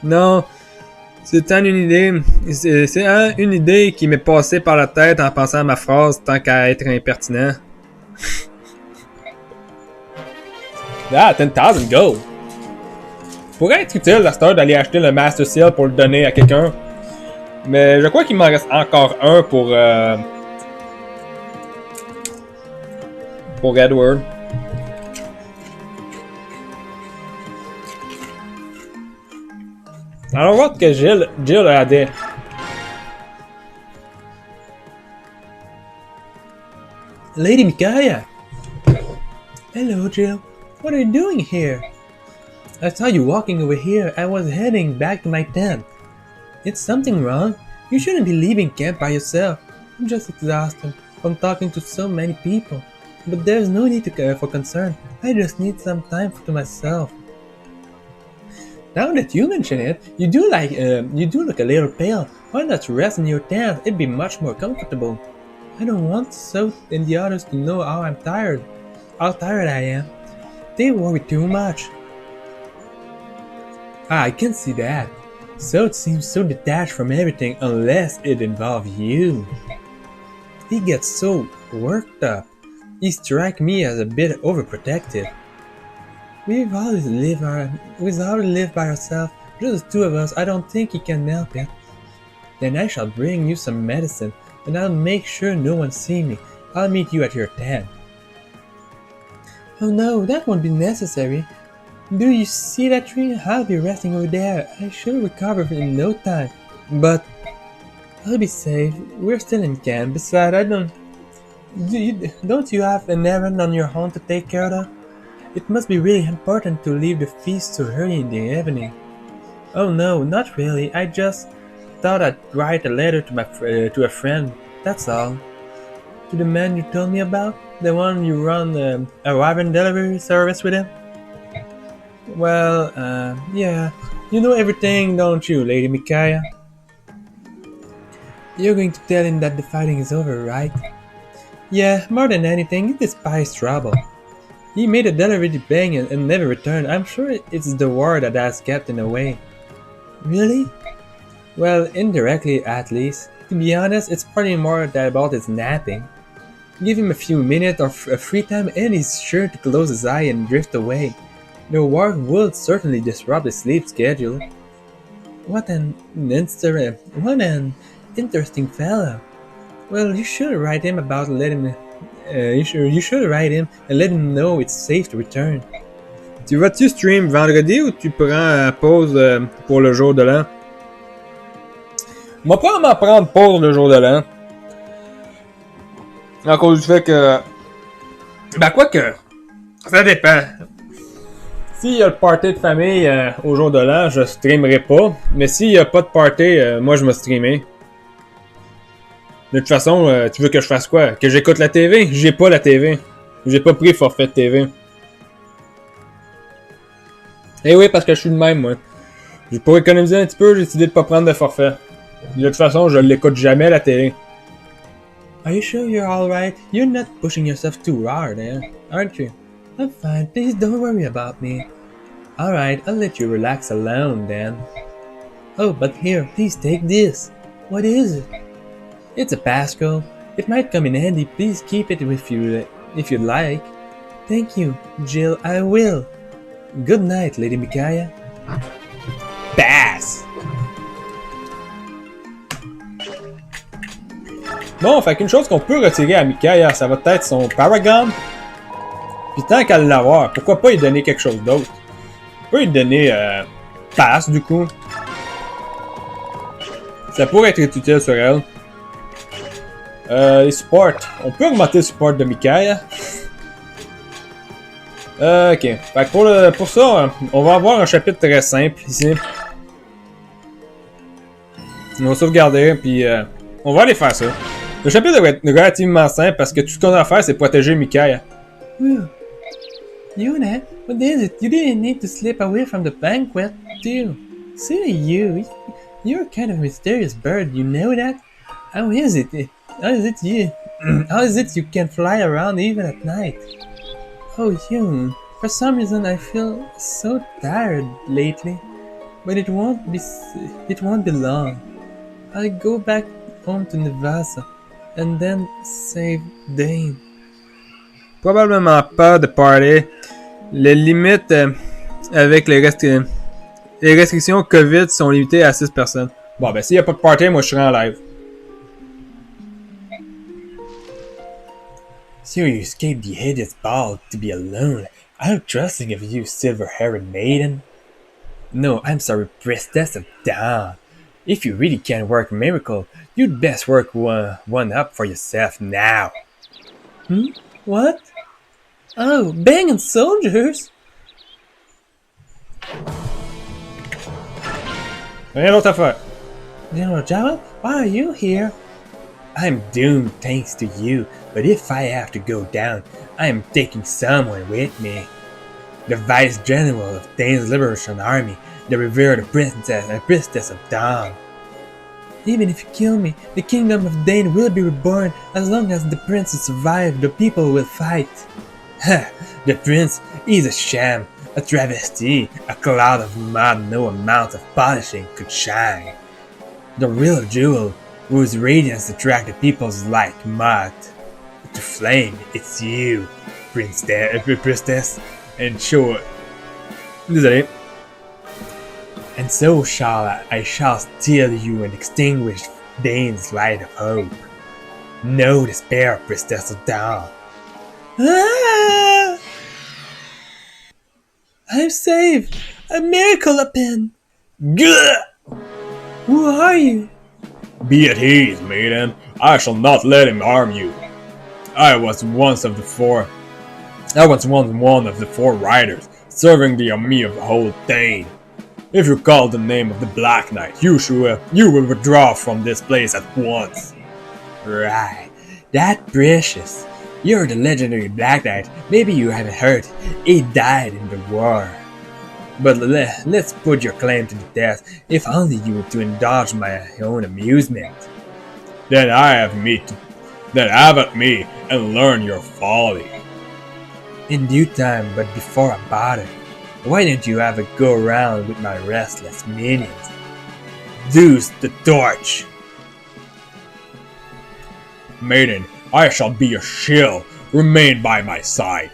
Non, c'est une idée qui m'est passée par la tête en pensant à ma phrase tant qu'à être impertinent. Ah, 10,000 gold. Pourrait être utile à cette heure d'aller acheter le Master Seal pour le donner à quelqu'un. Mais je crois qu'il m'en reste encore un pour Edward. Alors, on va voir que Jill a des... Lady Micaiah! Hello, Jill. What are you doing here? I saw you walking over here. I was heading back to my tent. Is something wrong? You shouldn't be leaving camp by yourself. I'm just exhausted from talking to so many people. But there's no need for concern. I just need some time to myself. Now that you mention it, you do look a little pale. Why not rest in your tent? It'd be much more comfortable. I don't want so and the others to know how tired I am. They worry too much. I can see that. So it seems so detached from everything unless it involves you. He gets so worked up. He strikes me as a bit overprotective. We've always lived by ourselves, just the two of us. I don't think he can help it. Then I shall bring you some medicine, and I'll make sure no one sees me. I'll meet you at your tent. Oh no, that won't be necessary. Do you see that tree? I'll be resting over there. I should recover in no time. But I'll be safe. We're still in camp. Besides, don't you have an errand on your own to take care of? It must be really important to leave the feast so early in the evening. Oh no, not really. I just thought I'd write a letter to a friend. That's all. To the man you told me about? The one you run a Raven delivery service with him? Well, yeah. You know everything, don't you, Lady Micaiah? You're going to tell him that the fighting is over, right? Yeah, more than anything, he despises trouble. He made a delivery to Bang and never returned. I'm sure it's the war that has kept him away. Really? Well, indirectly at least. To be honest, it's probably more about his napping. Give him a few minutes of free time and he's sure to close his eye and drift away. The war would certainly disrupt his sleep schedule. What an interesting fellow. Well, you should write him about you should write him and let him know it's safe to return. Tu vas-tu stream vendredi ou tu prends pause pour le jour de l'an? On va probablement prendre pause le jour de l'an. À cause du fait que... Ben, quoi que... Ça dépend. S'il y a le party de famille au jour de l'an, je streamerai pas. Mais s'il y a pas de party, moi je me streamer. De toute façon, tu veux que je fasse quoi? Que j'écoute la TV? J'ai pas la TV. J'ai pas pris forfait de TV. Eh oui, parce que je suis de même, moi. Pour économiser un petit peu, j'ai décidé de pas prendre de forfait. De toute façon, je l'écoute jamais la télé. Are you sure you're alright? You're not pushing yourself too hard, aren't you? I'm fine, please don't worry about me. Alright, I'll let you relax alone then. Oh, but here, please take this. What is it? It's a passcode. It might come in handy. Please keep it with you if you'd like. Thank you, Jill. I will. Good night, Lady Micaiah. Pass! Bon, fait qu'une chose qu'on peut retirer à Micaiah, ça va être son Paragon. Puis tant qu'à l'avoir, pourquoi pas lui donner quelque chose d'autre? On peut lui donner Pass, du coup. Ça pourrait être utile sur elle. Les supports. On peut augmenter le support de Micaiah. Ok. Fait que pour ça, on va avoir un chapitre très simple ici. On va sauvegarder, puis on va aller faire ça. Le chapitre va être relativement simple parce que tout ce qu'on a à faire, c'est protéger Micaiah. Yuna, what is it? You didn't need to slip away from the banquet, too. Silly you. You're kind of a mysterious bird, you know that? How is it? How is it you can fly around even at night? Oh, you. For some reason, I feel so tired lately. But it won't be long. I'll go back home to Nevada and then save Dane. Probablement pas de party. Les limites avec les restrictions COVID sont limitées à 6 personnes. Bon, ben s'il n'y a pas de party, moi je serai en live. So you escaped the hideous ball to be alone. How trusting of you, silver-haired maiden. No, I'm sorry, priestess of dawn. If you really can work a miracle, you'd best work one up for yourself now. What? Oh, banging soldiers! Rien d'autre à faire. General Java, why are you here? I'm doomed thanks to you, but if I have to go down, I am taking someone with me. The Vice General of Dane's Liberation Army, the revered priestess of Dawn. Even if you kill me, the kingdom of Dane will be reborn. As long as the princes survive, the people will fight. Ha! The prince is a sham, a travesty, a cloud of mud no amount of polishing could shine. The real jewel, whose radiance attracts the peoples like mud. To flame, it's you, priestess, and sure. Désolé. And so I shall steal you and extinguish Dane's light of hope. No despair, priestess of Dawn. Ah! I'm saved! A miracle happened! Gah! Who are you? Be at ease, maiden. I shall not let him harm you. I was once one of the 4 riders, serving the army of old Dane. If you call the name of the Black Knight, you will withdraw from this place at once. Right, that precious. You're the legendary Black Knight. Maybe you haven't heard. He died in the war. But let's put your claim to the test, if only you were to indulge my own amusement. Then have at me and learn your folly. In due time, but before I bother, why don't you have a go around with my restless minions? Deuce the torch! Maiden, I shall be your shield. Remain by my side.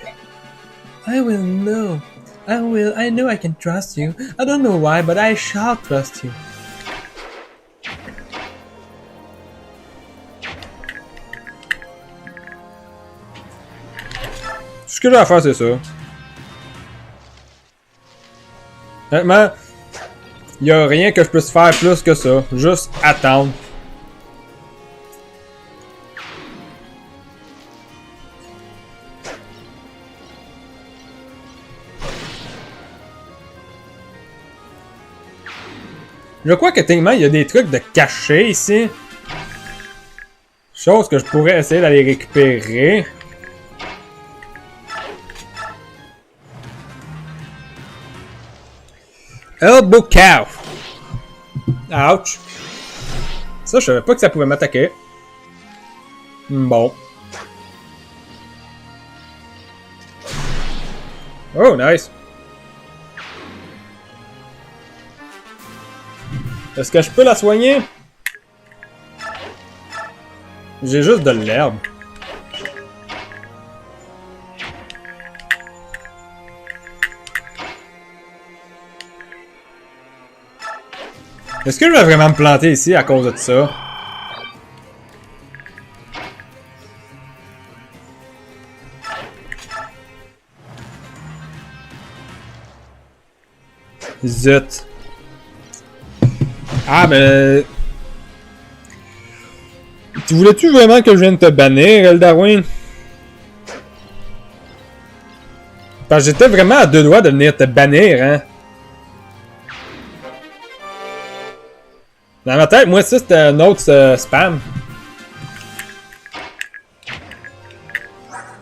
I will know. I know I can trust you. I don't know why, but I shall trust you. Ce que j'ai à faire, c'est ça. Honnêtement, il n'y a rien que je puisse faire plus que ça. Juste attendre. Je crois que techniquement, il y a des trucs de cachés ici. Chose que je pourrais essayer d'aller récupérer. Elbow cow. Ouch. Ça, je savais pas que ça pouvait m'attaquer. Bon. Oh, nice. Est-ce que je peux la soigner? J'ai juste de l'herbe. Est-ce que je vais vraiment me planter ici à cause de ça? Zut. Ah, mais... Tu voulais-tu vraiment que je vienne te bannir, Eldarwin? Parce que j'étais vraiment à deux doigts de venir te bannir, hein? Dans ma tête, moi, ça, c'était un autre spam.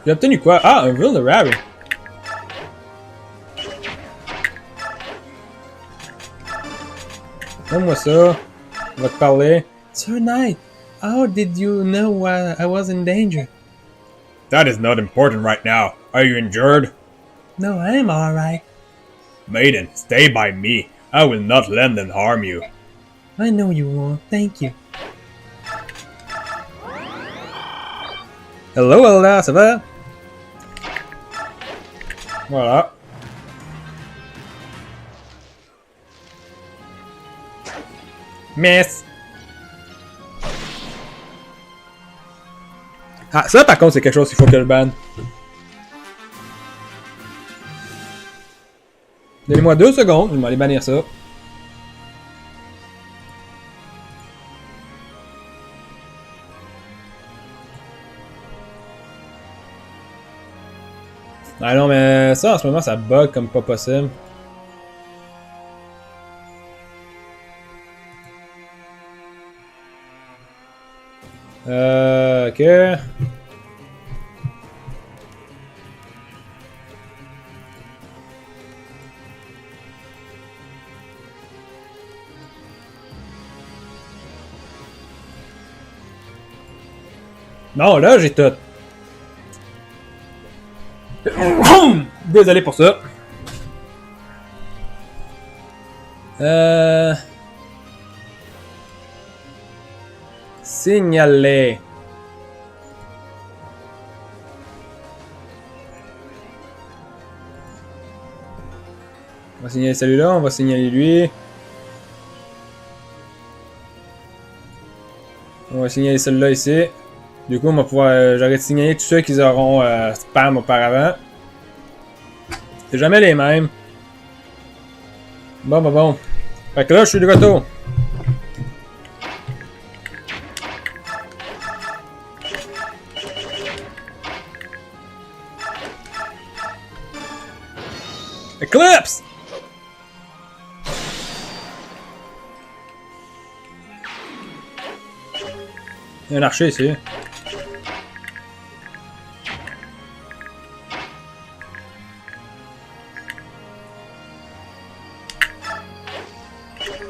J'ai obtenu quoi? Ah, un Vulnerary. Donne-moi ça. On va te parler. Sir Knight, how did you know I was in danger? That is not important right now. Are you injured? No, I am alright. Maiden, stay by me. I will not let them harm you. I know you won't. Thank you. Hello, Elda, ça va? Voilà. Miss! Ah, ça par contre, c'est quelque chose qu'il faut que je banne. Donnez-moi 2 secondes, je vais aller bannir ça. Ah non, mais ça en ce moment, ça bug comme pas possible. Ok. Non, là, j'ai tout. Désolé pour ça. Signaler. On va signaler celui-là, on va signaler lui. On va signaler celui-là ici. Du coup, on va pouvoir. J'aurais signaler tous ceux qui auront spam auparavant. C'est jamais les mêmes. Bon. Fait que là, je suis de retour. Eclipse! Il y a un archer ici.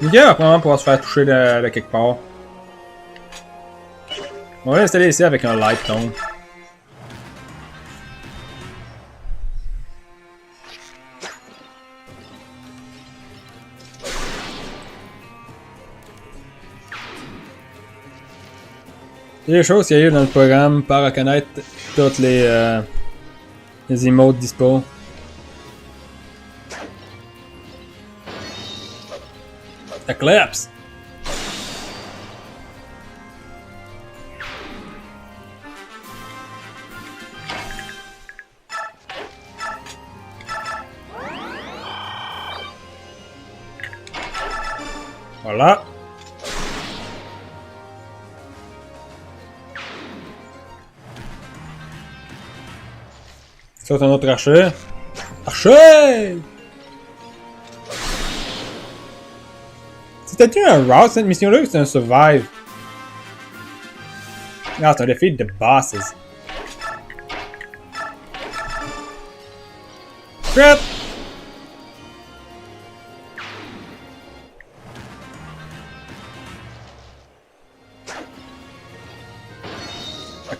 Nickel va probablement pouvoir se faire toucher de quelque part. On va l'installer ici avec un light tone. Il y a des choses qui arrivent dans le programme par reconnaître toutes les emotes dispo. Eclipse! Voilà. Ça, c'est un autre archer. Archer! C'était-tu un route cette mission-là ou c'était un survive? Ah, c'est un défi de bosses. Crap!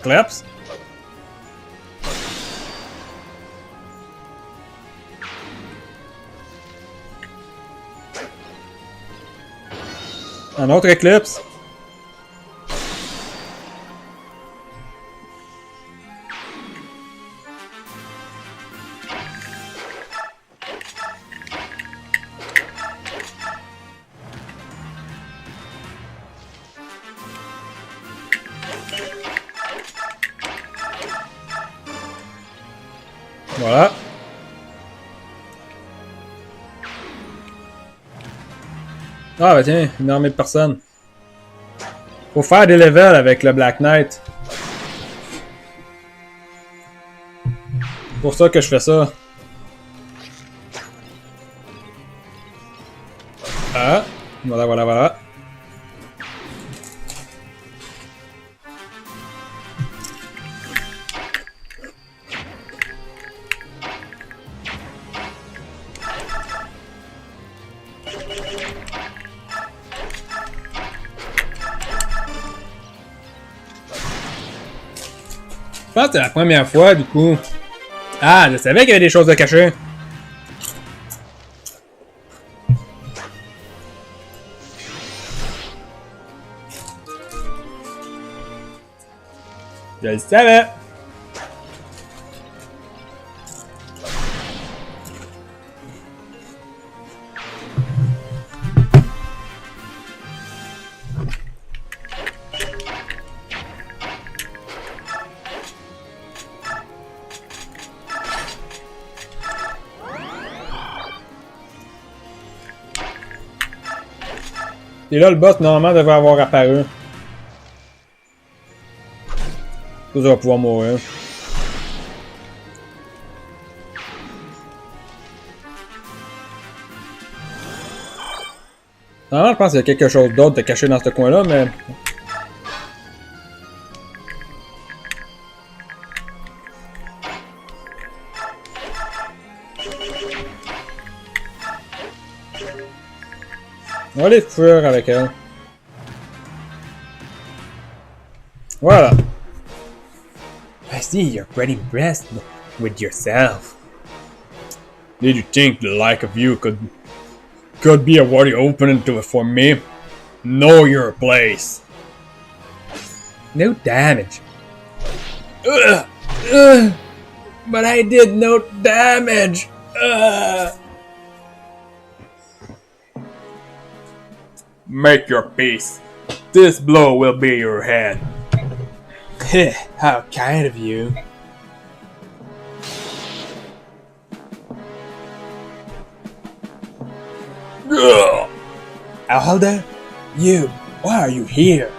Eclipse. Un autre Eclipse. Voilà. Ah bah tiens, une armée de personnes. Faut faire des levels avec le Black Knight. C'est pour ça que je fais ça. Ah, voilà, voilà, voilà. Je pense que c'est la première fois, du coup. Ah, je savais qu'il y avait des choses à cacher. Je le savais. Et là, le boss, normalement, devrait avoir apparu. Ça va pouvoir mourir. Normalement, je pense qu'il y a quelque chose d'autre de caché dans ce coin-là, mais... On va aller fuir avec elle. Voilà. I see you're pretty impressed with yourself. Did you think the like of you could be a worthy opening to it for me? Know your place. No damage. But I did no damage. Make your peace. This blow will be your head. How kind of you. Alda? You, why are you here?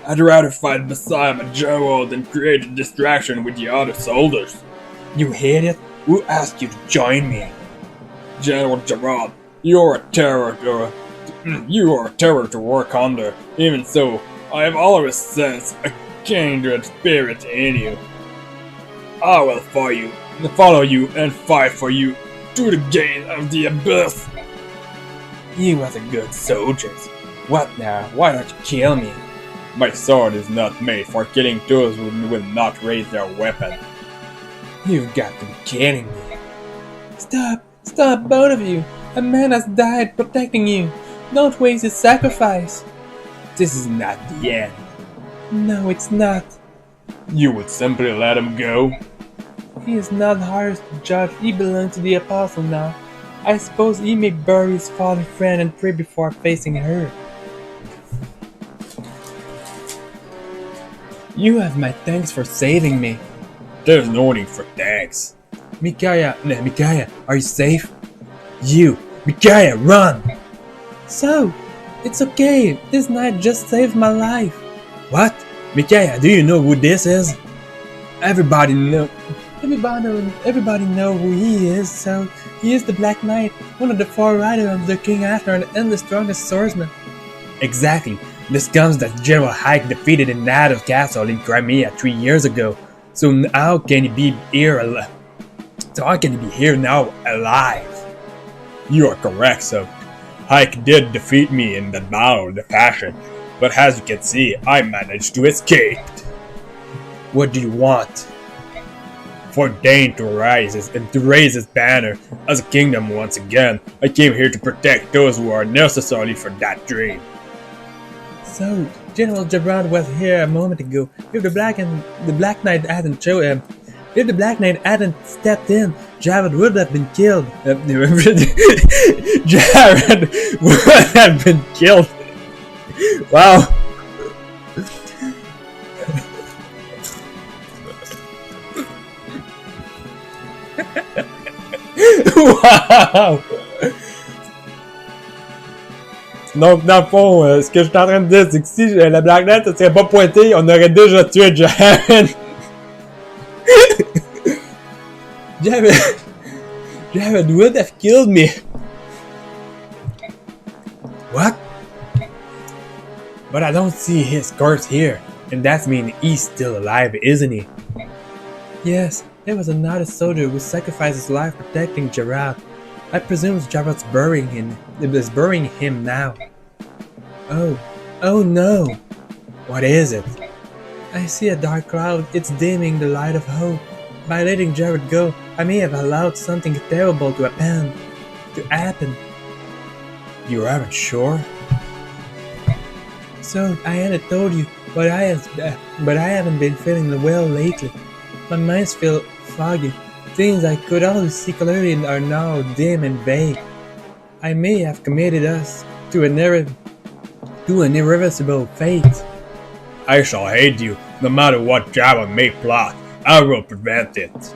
I'd rather fight beside my general than create a distraction with the other soldiers. You idiot? Who asked you to join me? General Gerard, you're a terror to work under. Even so, I have always sensed a kindred spirit in you. I will follow you and fight for you to the gate of the abyss. You are a good soldier. What now? Why don't you kill me? My sword is not made for killing those who will not raise their weapon. You've got to be kidding me. Stop, both of you. A man has died protecting you. Don't waste his sacrifice. This is not the end. No, it's not. You would simply let him go? He is not ours to judge. He belongs to the apostle now. I suppose he may bury his fallen friend and pray before facing her. You have my thanks for saving me. There's no need for thanks. Micaiah, are you safe? You, Micaiah, run! So, it's okay. This knight just saved my life. What? Micaiah, do you know who this is? Everybody know who he is, so he is the Black Knight, one of the four riders of the King Arthur and the strongest swordsman. Exactly. The scums that General Hike defeated in Nado's castle in Crimea 3 years ago. So how can he be here now alive? You are correct, so Hike did defeat me in that battle, the passion, but as you can see, I managed to escape. What do you want? For Dane to raise his banner as a kingdom once again. I came here to protect those who are necessary for that dream. So, General Gerard was here a moment ago. If the Black Knight hadn't if the Black Knight hadn't stepped in, Jared would have been killed. Jared would have been killed. Wow. Wow. Donc, dans le fond, ce que je suis en train de dire, c'est que si la Black Knight ne serait pas pointée, on aurait déjà tué Jared. Jared would have killed me. What? But I don't see his corpse here, and that means he's still alive, isn't he? Yes, there was another soldier who sacrificed his life protecting Gerard. I presume Gerard's burying him now. Oh no! What is it? I see a dark cloud. It's dimming the light of hope. By letting Jared go, I may have allowed something terrible to happen. You aren't sure? So, I hadn't told you, but I haven't been feeling well lately. My mind's feel foggy. Things I could always see clearly are now dim and vague. I may have committed us to an irreversible fate. I shall hate you, no matter what Jared may plot. I will prevent it.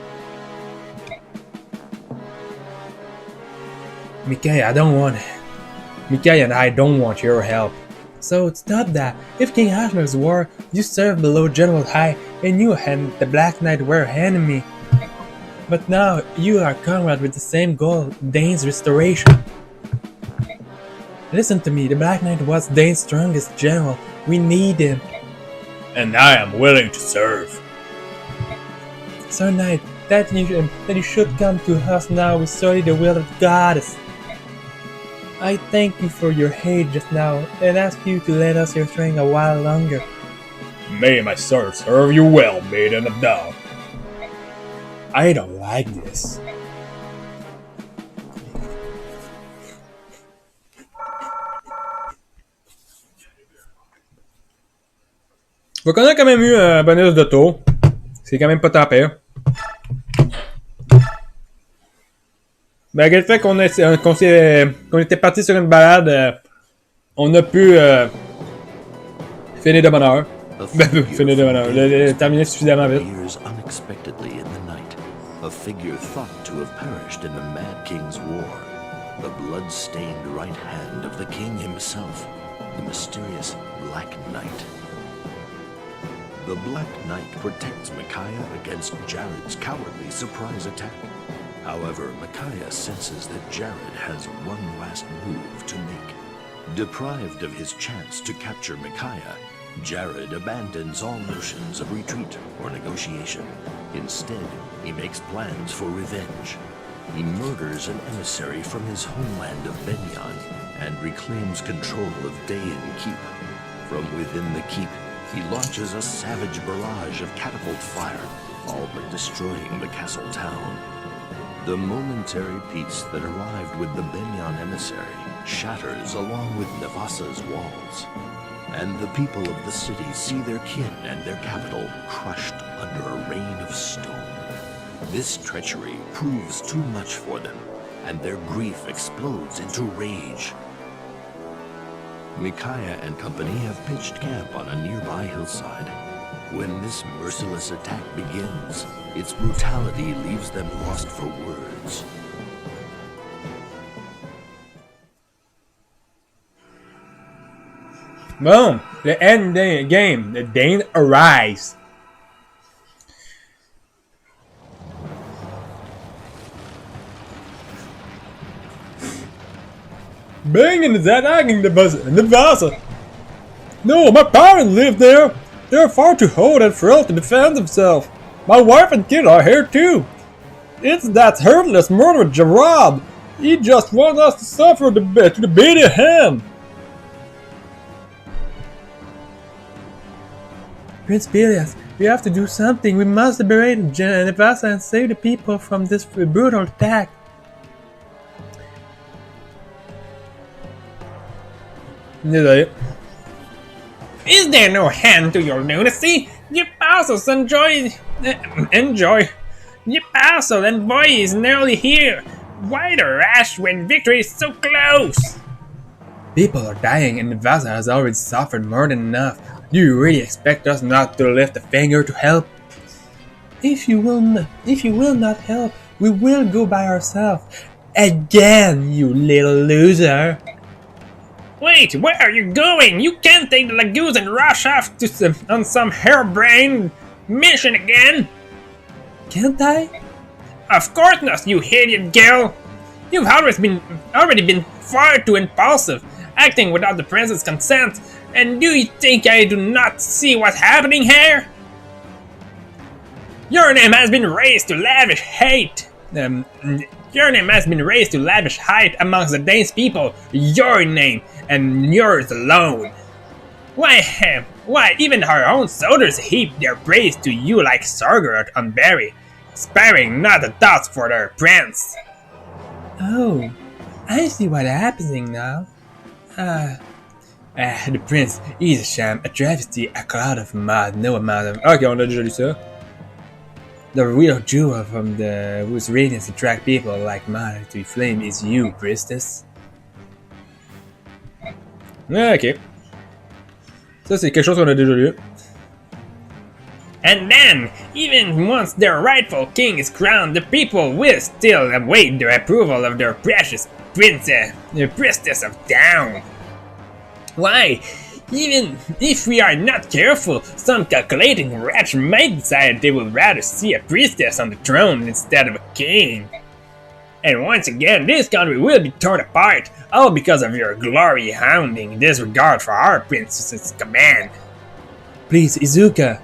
Micaiah and I don't want your help. So stop that. If King Ashmer's war, you served below General High, and you and the Black Knight were enemy. But now you are comrade with the same goal, Dane's restoration. Listen to me, the Black Knight was Dane's strongest general. We need him. And I am willing to serve. Sir Knight, that you should come to us now is solely the will of the goddess. I thank you for your aid just now, and ask you to let us your string a while longer. May my sword serve you well, maiden of Dawn. I don't like this. Donc on a quand même eu un bonus de tour. C'est quand même pas tant pire. Malgré le fait qu'on était parti sur une balade, on a pu finir de bonne heure. Finir de bonne heure. Terminer suffisamment vite. Unexpectedly in the night, a figure thought to have perished in the Mad King's war. The blood-stained right hand of the king himself, the mysterious Black Knight. The Black Knight protects Micaiah against Jared's cowardly surprise attack. However, Micaiah senses that Jared has one last move to make. Deprived of his chance to capture Micaiah, Jared abandons all notions of retreat or negotiation. Instead, he makes plans for revenge. He murders an emissary from his homeland of Benyon and reclaims control of Dayan Keep. From within the keep, he launches a savage barrage of catapult fire, all but destroying the castle town. The momentary peace that arrived with the Benyon emissary shatters along with Navasa's walls, and the people of the city see their kin and their capital crushed under a rain of stone. This treachery proves too much for them, and their grief explodes into rage. Micaiah and company have pitched camp on a nearby hillside. When this merciless attack begins, its brutality leaves them lost for words. Boom! The end game. The Dane arrives. Banging is attacking the Navasa. No, my parents live there. They're far too old and frail to defend themselves. My wife and kid are here too. It's that heartless murderer Gerard. He just wants us to suffer to the bitter hand. Prince Bilias, We have to do something. We must liberate Nevada and save the people from this brutal attack. Désolé. Is there no hand to your lunacy? Your parcels enjoy. Your parcel envoy is nearly here. Why the rush when victory is so close? People are dying and Nevada has already suffered more than enough. Do you really expect us not to lift a finger to help? If you will not help, we will go by ourselves. Again, you little loser. Wait, where are you going? You can't take the lagoons and rush off to on some harebrained mission again. Can't I? Of course not, you idiot girl. You've already been far too impulsive, acting without the prince's consent. And do you think I do not see what's happening here? Your name has been raised to lavish height. Your name has been raised to lavish height amongst the Danes people. Your name and yours alone. Why even our own soldiers heap their praise to you like Sargerat on Barry, sparing not a thought for their prince. Oh, I see what's happening now. The prince, he's a sham, a travesty, a cloud of mud, no amount of... Ok, on a déjà lu ça. The real jewel from whose radiance attract people like mine to flame is you, priestess. Ok. Ça, c'est quelque chose qu'on a déjà lu. And then, even once their rightful king is crowned, the people will still await the approval of their precious princess, the priestess of Down. Why? Even if we are not careful, some calculating wretch might decide they would rather see a priestess on the throne instead of a king. And once again, this country will be torn apart, all because of your glory-hounding disregard for our princess's command. Please, Izuka.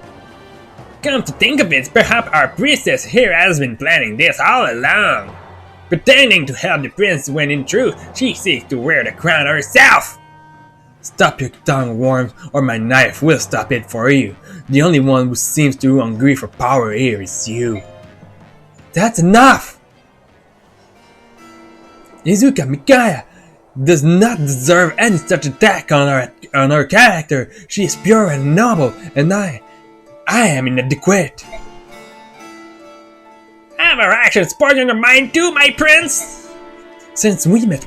Come to think of it, perhaps our priestess here has been planning this all along, pretending to help the prince when in truth she seeks to wear the crown herself. Stop your tongue, worm, or my knife will stop it for you. The only one who seems too hungry for power here is you. That's enough! Izuka Mikaya does not deserve any such attack on her character. She is pure and noble, and I am inadequate. Have our actions poison your mind too, my prince? Since we met,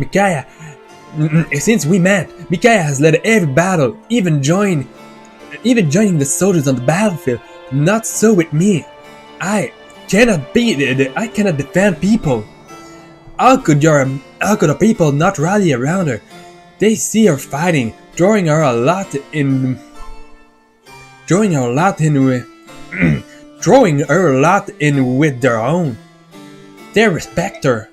Mikaya has led every battle, even joining the soldiers on the battlefield. Not so with me. I cannot defend people. How could the people not rally around her? They see her fighting, throwing her a lot in with their own. They respect her.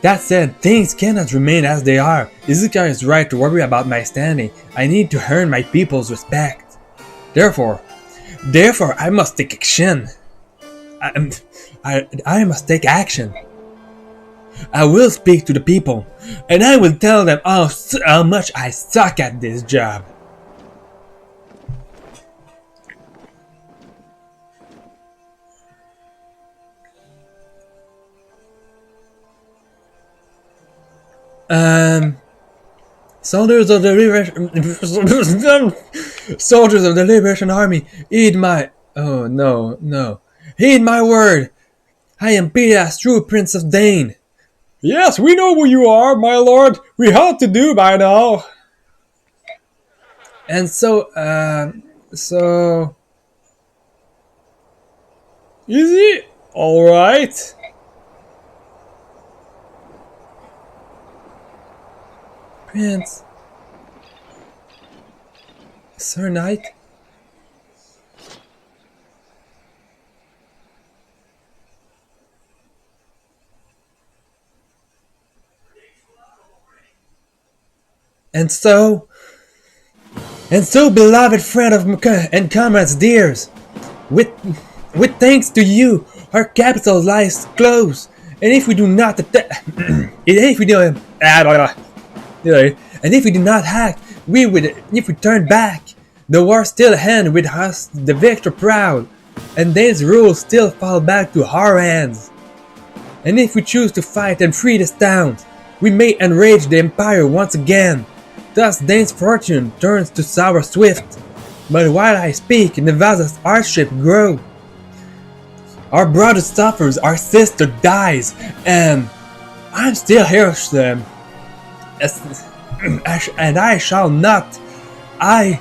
That said, things cannot remain as they are. Izuka is right to worry about my standing. I need to earn my people's respect. Therefore, I must take action. I must take action. I will speak to the people, and I will tell them how much I suck at this job. Soldiers of the Liberation Army, heed my... Oh, no. Heed my word! I am Pidas, true Prince of Dane. Yes, we know who you are, my lord. We ought to do by now. And so... Is he? Alright. Prince. Sir Knight? And so, beloved friend of and comrades dears, with thanks to you, our capital lies close, and if we do not if we do not act, if we turn back, the war still hand with us the victor proud. and Dane's rule still fall back to our hands. And if we choose to fight and free this town, we may enrage the Empire once again. Thus Dane's fortune turns to sour swift. But while I speak, Nevasa's hardship grow. Our brother suffers, our sister dies, and I'm still here, and I shall not. I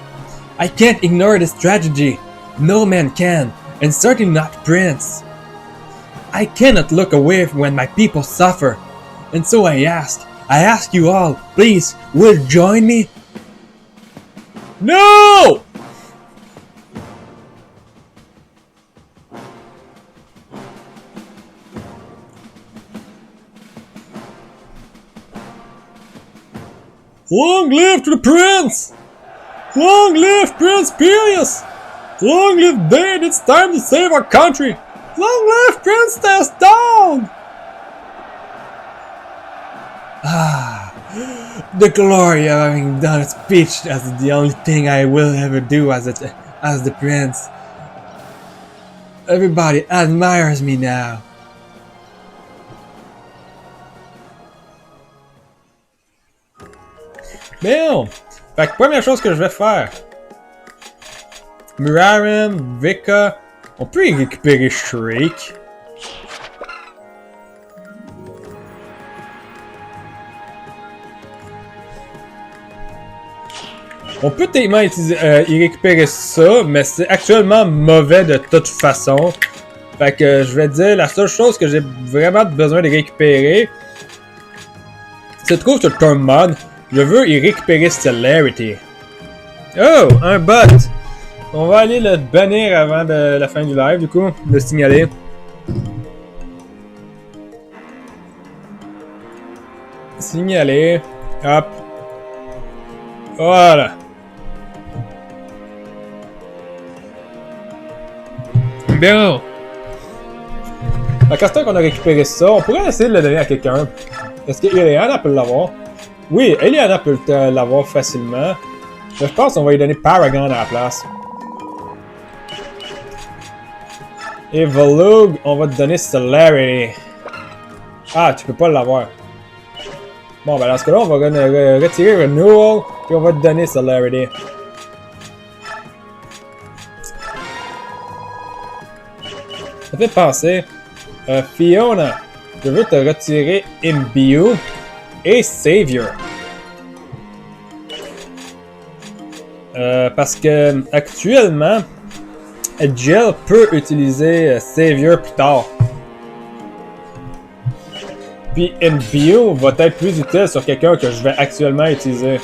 can't ignore this tragedy. No man can, and certainly not Prince. I cannot look away when my people suffer, and so I ask you all, please, will you join me? No! Long live to the Prince! Long live Prince Peleus! Long live Dane, it's time to save our country! Long live Princess Dawn! The glory of having done a speech, that's the only thing I will ever do as the Prince. Everybody admires me now. Bon! Fait que première chose que je vais faire. Murarim, Vika. On peut y récupérer Shriek. On peut techniquement y récupérer ça, mais c'est actuellement mauvais de toute façon. Fait que je vais dire la seule chose que j'ai vraiment besoin de récupérer, c'est trouve sur le turn mod. Je veux y récupérer Celerity. Oh, un bot! On va aller le bannir avant la fin du live, du coup, le signaler. Signaler. Hop. Voilà. Bien. À l'instant qu'on a récupéré ça, on pourrait essayer de le donner à quelqu'un. Est-ce que Eliana peut l'avoir? Oui, Eliana peut l'avoir facilement. Mais je pense qu'on va lui donner Paragon à la place. Et Volug, on va te donner Celerity. Ah, tu peux pas l'avoir. Bon, ben dans ce cas-là, on va retirer Renewal, puis on va te donner Celerity. Ça fait penser, Fiona, je veux te retirer Imbue et Savior. Parce que actuellement, Jill peut utiliser Savior plus tard. Puis Imbue va être plus utile sur quelqu'un que je vais actuellement utiliser.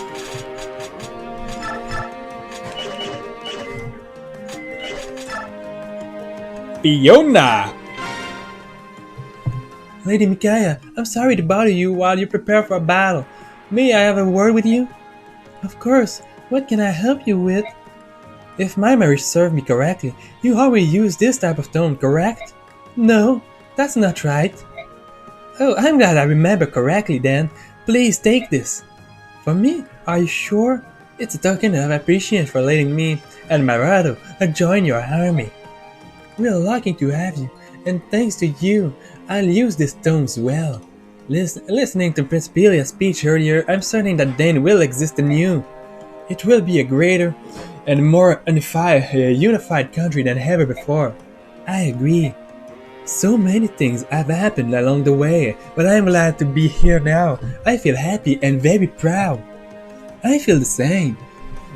Fiona! Lady Micaiah, I'm sorry to bother you while you prepare for a battle. May I have a word with you? Of course. What can I help you with? If my memory serves me correctly, you always use this type of tone, correct? No, that's not right. Oh, I'm glad I remember correctly then. Please take this. For me? Are you sure? It's a token of appreciation for letting me and my brother join your army. We're lucky to have you, and thanks to you, I'll use these tones well. Listening to Prince Pelia's speech earlier, I'm certain that Dane will exist in you. It will be a greater and more unified country than ever before. I agree. So many things have happened along the way, but I'm glad to be here now. I feel happy and very proud. I feel the same.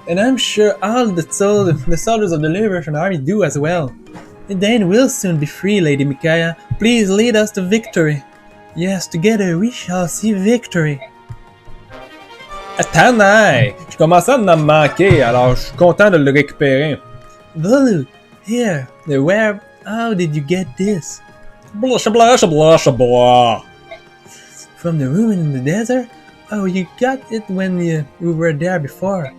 And I'm sure all the soldiers of the Liberation Army do as well. Dane will soon be free, Lady Micaiah. Please lead us to victory. Yes, together we shall see victory. Attendez! Je commençais à me manquer, alors je suis content de le récupérer. Volug, here. Where? How did you get this? Blah, blah, blah, blah. From the ruin in the desert? Oh, you got it when we were there before.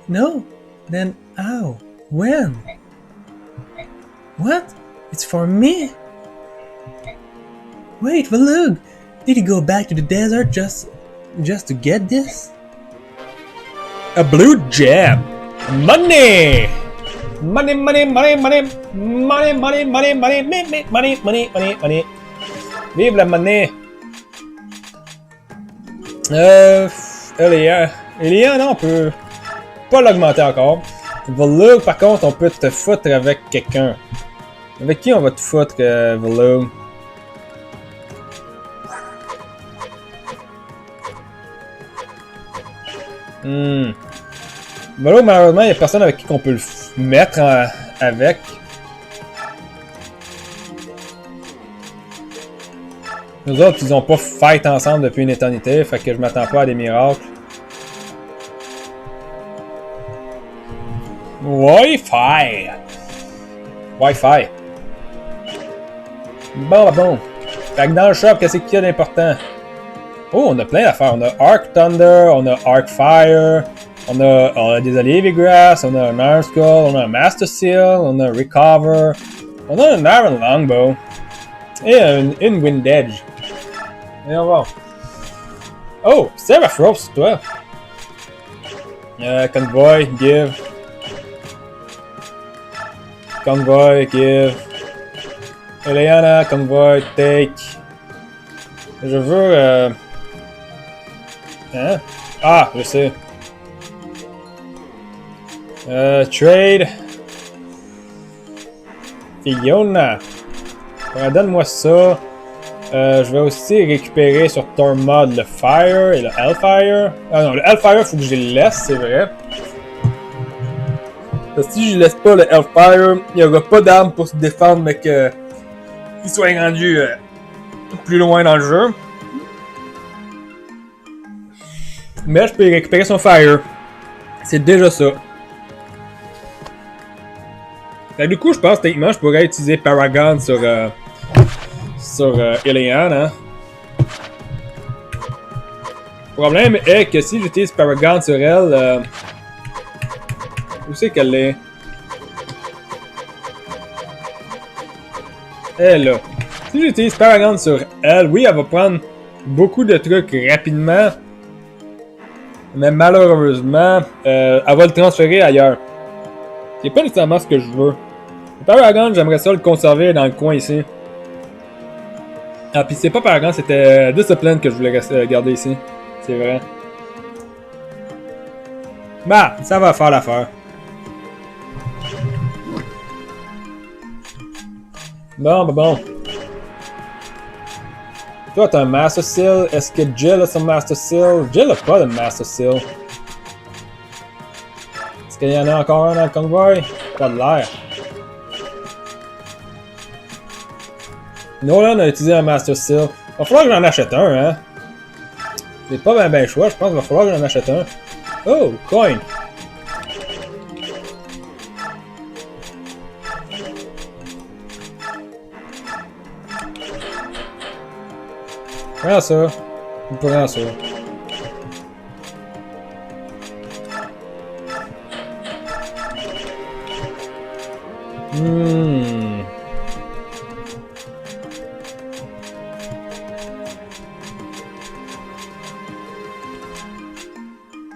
No? Then how? When? What? It's for me? Wait, Volug! Did you go back to the desert just to get this? A blue gem! Money! Money, money, money, money, money, money, money, money, money, money, money, money, money. Vive la monnaie. Elia, non, on peut pas l'augmenter encore. Volug, par contre, on peut te foutre avec quelqu'un. Avec qui on va te foutre, Volug? Volug, malheureusement, il n'y a personne avec qui on peut le mettre avec. Nous autres, ils ont pas fight ensemble depuis une éternité, fait que je m'attends pas à des miracles. Wi-Fi! Wi-Fi. Bon. Fait que dans le shop, qu'est-ce qu'il y a d'important? Oh, on a plein d'affaires. On a Arc Thunder, on a Arc Fire, on a des Olivia Grass, on a un Iron Skull, on a un Master Seal, on a un Recover, on a un Iron Longbow et une Wind Edge. Et on va. Oh, Seraph c'est toi. Convoy, give. Convoy, give. Eliana, Convoy, take. Je veux... Hein? Ah, je sais. Trade. Fiona. Ouais, donne-moi ça. Je vais aussi récupérer sur Tormod le Fire et le Hellfire. Ah non, le Hellfire, faut que je le laisse, c'est vrai. Parce que si je laisse pas le Hellfire, il n'y aura pas d'armes pour se défendre, mais qu'il soit rendu plus loin dans le jeu. Mais je peux récupérer son Fire. C'est déjà ça. Et du coup, je pense techniquement je pourrais utiliser Paragon sur Ilian, hein. Le problème est que si j'utilise Paragon sur elle, où c'est qu'elle est? Elle là. Si j'utilise Paragon sur elle, oui, elle va prendre beaucoup de trucs rapidement. Mais malheureusement, elle va le transférer ailleurs. C'est pas nécessairement ce que je veux. Le Paragon, j'aimerais ça le conserver dans le coin ici. Ah, pis c'est pas Paragon, c'était Discipline que je voulais garder ici. C'est vrai. Bah, ça va faire l'affaire. Bon. Toi, t'as un Master Seal. Est-ce que Jill a son Master Seal? Jill a pas de Master Seal. Est-ce qu'il y en a encore un dans le convoy? Pas de l'air. Nolan a utilisé un Master Seal. Va falloir que j'en achète un, hein. C'est pas ben choix, je pense qu'il va falloir que j'en achète un. Oh, coin! Prends ça. Prends ça.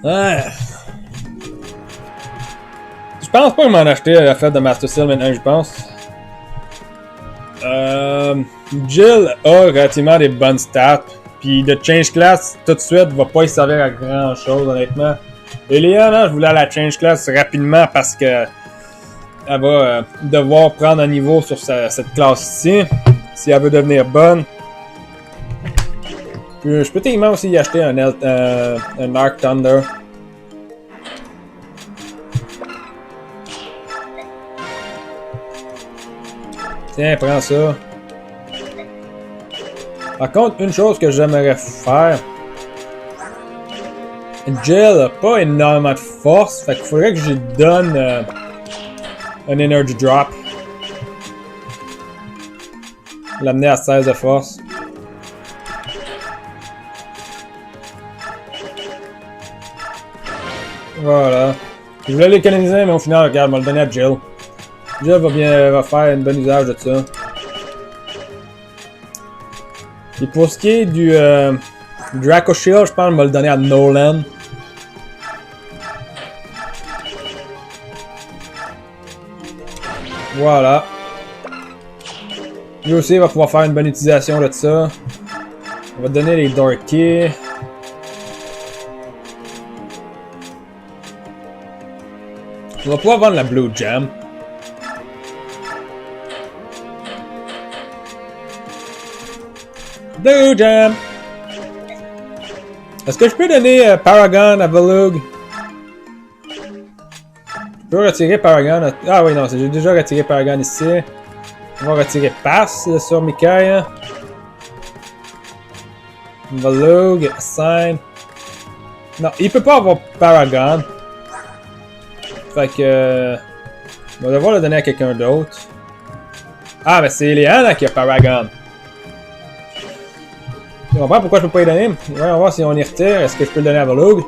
Ouais. Je pense pas m'en acheter la fête de Master Seal maintenant, je pense. Jill a relativement des bonnes stats. Puis de change class tout de suite va pas y servir à grand chose honnêtement. Et Léa, là, je voulais la change class rapidement parce que elle va devoir prendre un niveau sur cette classe-ci si elle veut devenir bonne. Puis, je peux techniquement aussi y acheter un Arc Thunder. Tiens, prends ça. Par contre, une chose que j'aimerais faire... Jill a pas énormément de force, fait qu'il faudrait que je lui donne un Energy Drop. L'amener à 16 de force. Voilà. Je voulais l'économiser, mais au final, regarde, on va le donner à Jill. Jill va faire un bon usage de ça. Et pour ce qui est du Draco Shield, je pense qu'on va le donner à Nolan. Voilà. Lui aussi va pouvoir faire une bonne utilisation de ça. On va te donner les Dorky. On va pouvoir vendre la Blue Jam. Blue Jam! Est-ce que je peux donner Paragon à Volug? Je peux retirer Paragon. Ah oui, non, j'ai déjà retiré Paragon ici. On va retirer Pass sur Mikai. Volug, Assign. Non, il peut pas avoir Paragon. Fait que... on va devoir le donner à quelqu'un d'autre. Ah, mais c'est Eliana qui a Paragon. Tu comprends pourquoi je peux pas y donner? Ouais, on va voir si on y retire. Est-ce que je peux le donner à Volug?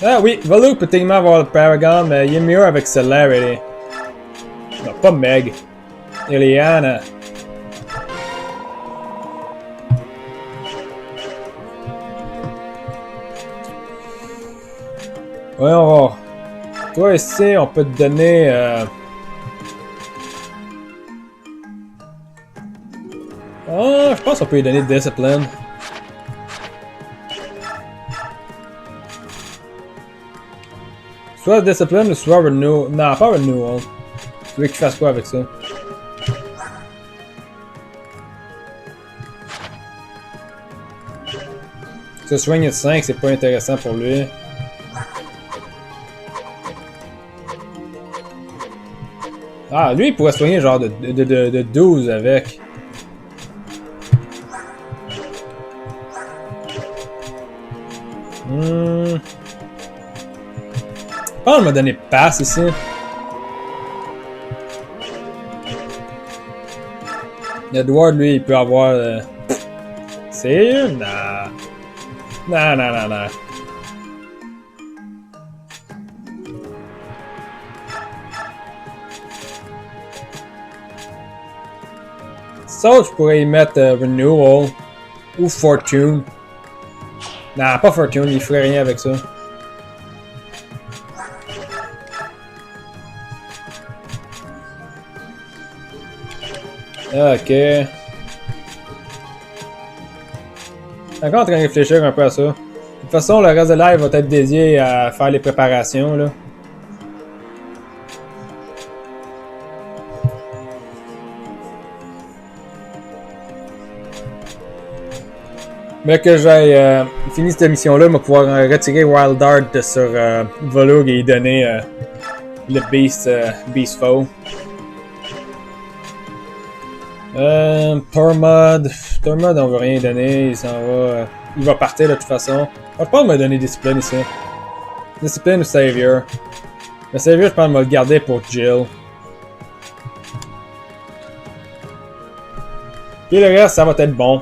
Ah oui, Volug peut techniquement avoir le Paragon, mais il est mieux avec Celerity. Non, pas Meg. Eliana. Ouais, on va voir. Toi ici, on peut te donner... je pense qu'on peut lui donner Discipline. Soit Discipline ou soit Renewal. Non, pas Renewal. Tu veux qu'il fasse quoi avec ça? Ce swing de 5, c'est pas intéressant pour lui. Ah, lui, il pourrait soigner genre de 12 avec. Oh, on m'a donné passe ici. Edward, lui, il peut avoir... Sérieux? Nah. Non. Ça, je pourrais y mettre Renewal ou Fortune. Non, pas Fortune, il ferait rien avec ça. Ok. Je suis encore en train de réfléchir un peu à ça. De toute façon, le reste de live va être dédié à faire les préparations, là. Mais que j'ai fini cette mission-là, je vais pouvoir retirer Wild Dart sur Volug et y donner le Beast Foe. Tormod, on veut rien donner, il s'en va. Il va partir de toute façon. Je pense qu'il m'a donné Discipline ici. Discipline ou Savior. Le Savior, je pense qu'il va le garder pour Jill. Et le reste, ça va être bon.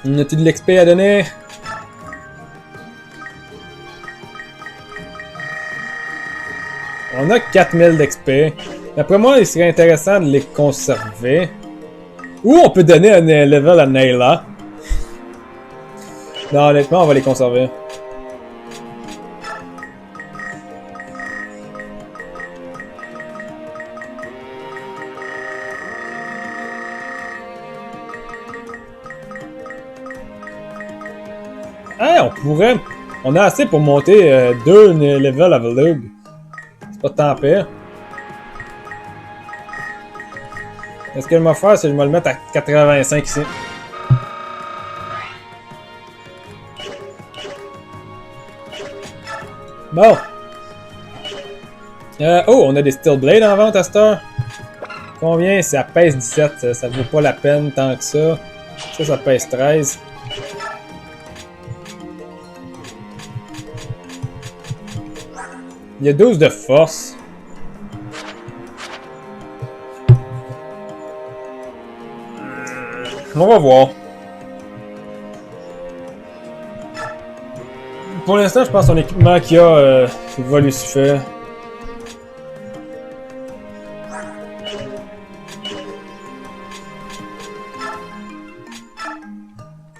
On a-tu de l'XP à donner? On a 4000 d'XP. D'après moi, il serait intéressant de les conserver. Ou on peut donner un level à Nayla. Non, honnêtement, on va les conserver. Hey, on pourrait... On a assez pour monter 2 levels à Volug. C'est pas tant pire. Est-ce que je vais faire, c'est que je vais le mettre à 85 ici. Bon. Oh, on a des Steel Blade en vente à cette heure. Combien? Ça pèse 17. Ça vaut pas la peine tant que ça. Ça pèse 13. Il y a 12 de force. On va voir. Pour l'instant, je pense que son équipement qu'il a va lui suffire.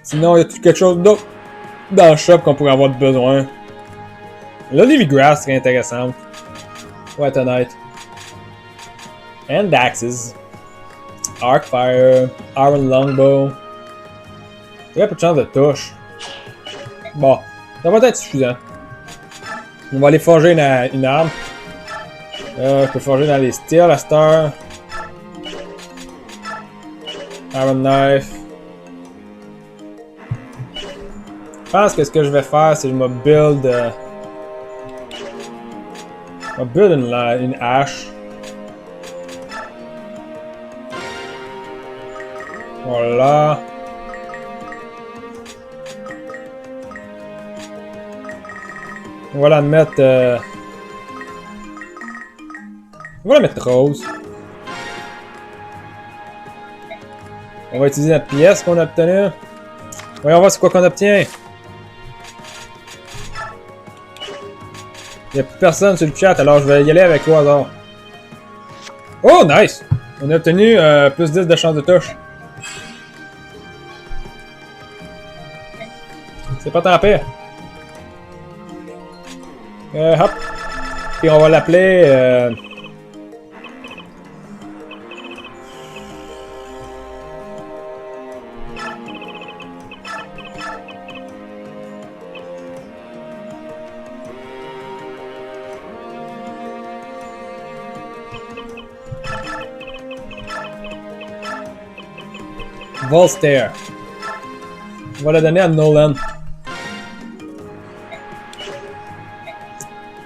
Sinon, il y a quelque chose d'autre dans le shop qu'on pourrait avoir besoin. L'Olivie Grass serait intéressante. Pour être honnête. And Axes. Arcfire. Iron Longbow. Très peu de chance de touche. Bon, ça va être suffisant. On va aller forger une arme. Je peux forger dans les styles à cette heure. Iron Knife. Je pense que ce que je vais faire, c'est que je vais build. Je vais build une hache. Voilà. On va la mettre. On va la mettre rose. On va utiliser la pièce qu'on a obtenue. Voyons voir c'est quoi qu'on obtient. Il n'y a plus personne sur le chat, alors je vais y aller avec au hasard. Oh, nice! On a obtenu plus 10 de chance de touche. C'est pas tant pire. Hop. Puis on va l'appeler... Volstair. On va la donner à Nolan.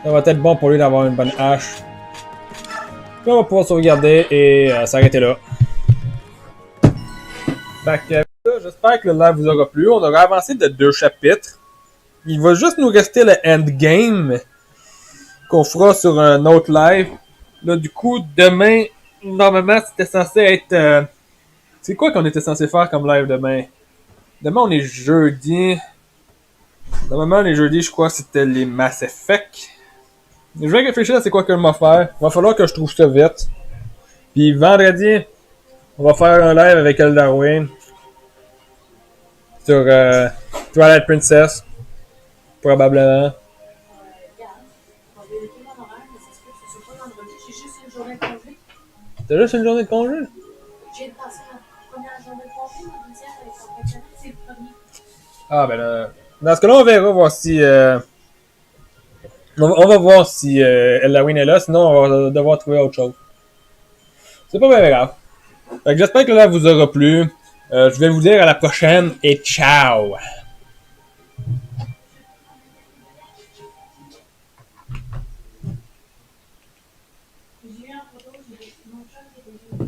Ça va être bon pour lui d'avoir une bonne hache. Puis on va pouvoir sauvegarder et s'arrêter là. Fait que j'espère que le live vous aura plu. On aura avancé de 2 chapitres. Il va juste nous rester le endgame qu'on fera sur un autre live. Là, du coup, demain, normalement, c'était censé être... C'est quoi qu'on était censé faire comme live demain? Demain, on est jeudi. Normalement, les jeudis, je crois que c'était les Mass Effect. Je vais réfléchir à c'est quoi que je vais faire. Il va falloir que je trouve ça vite. Puis vendredi, on va faire un live avec El Darwin. Sur Twilight Princess. Probablement. T'as juste une journée de congé? J'ai passé la première journée de congé, la deuxième avec son préféré, c'est le premier. Ah ben là, dans ce cas-là, on verra voir si... on va voir si Halloween est là, sinon on va devoir trouver autre chose. C'est pas bien grave. Fait que j'espère que là vous aura plu. Je vais vous dire à la prochaine et ciao! J'ai eu un photo, j'ai mon chat qui était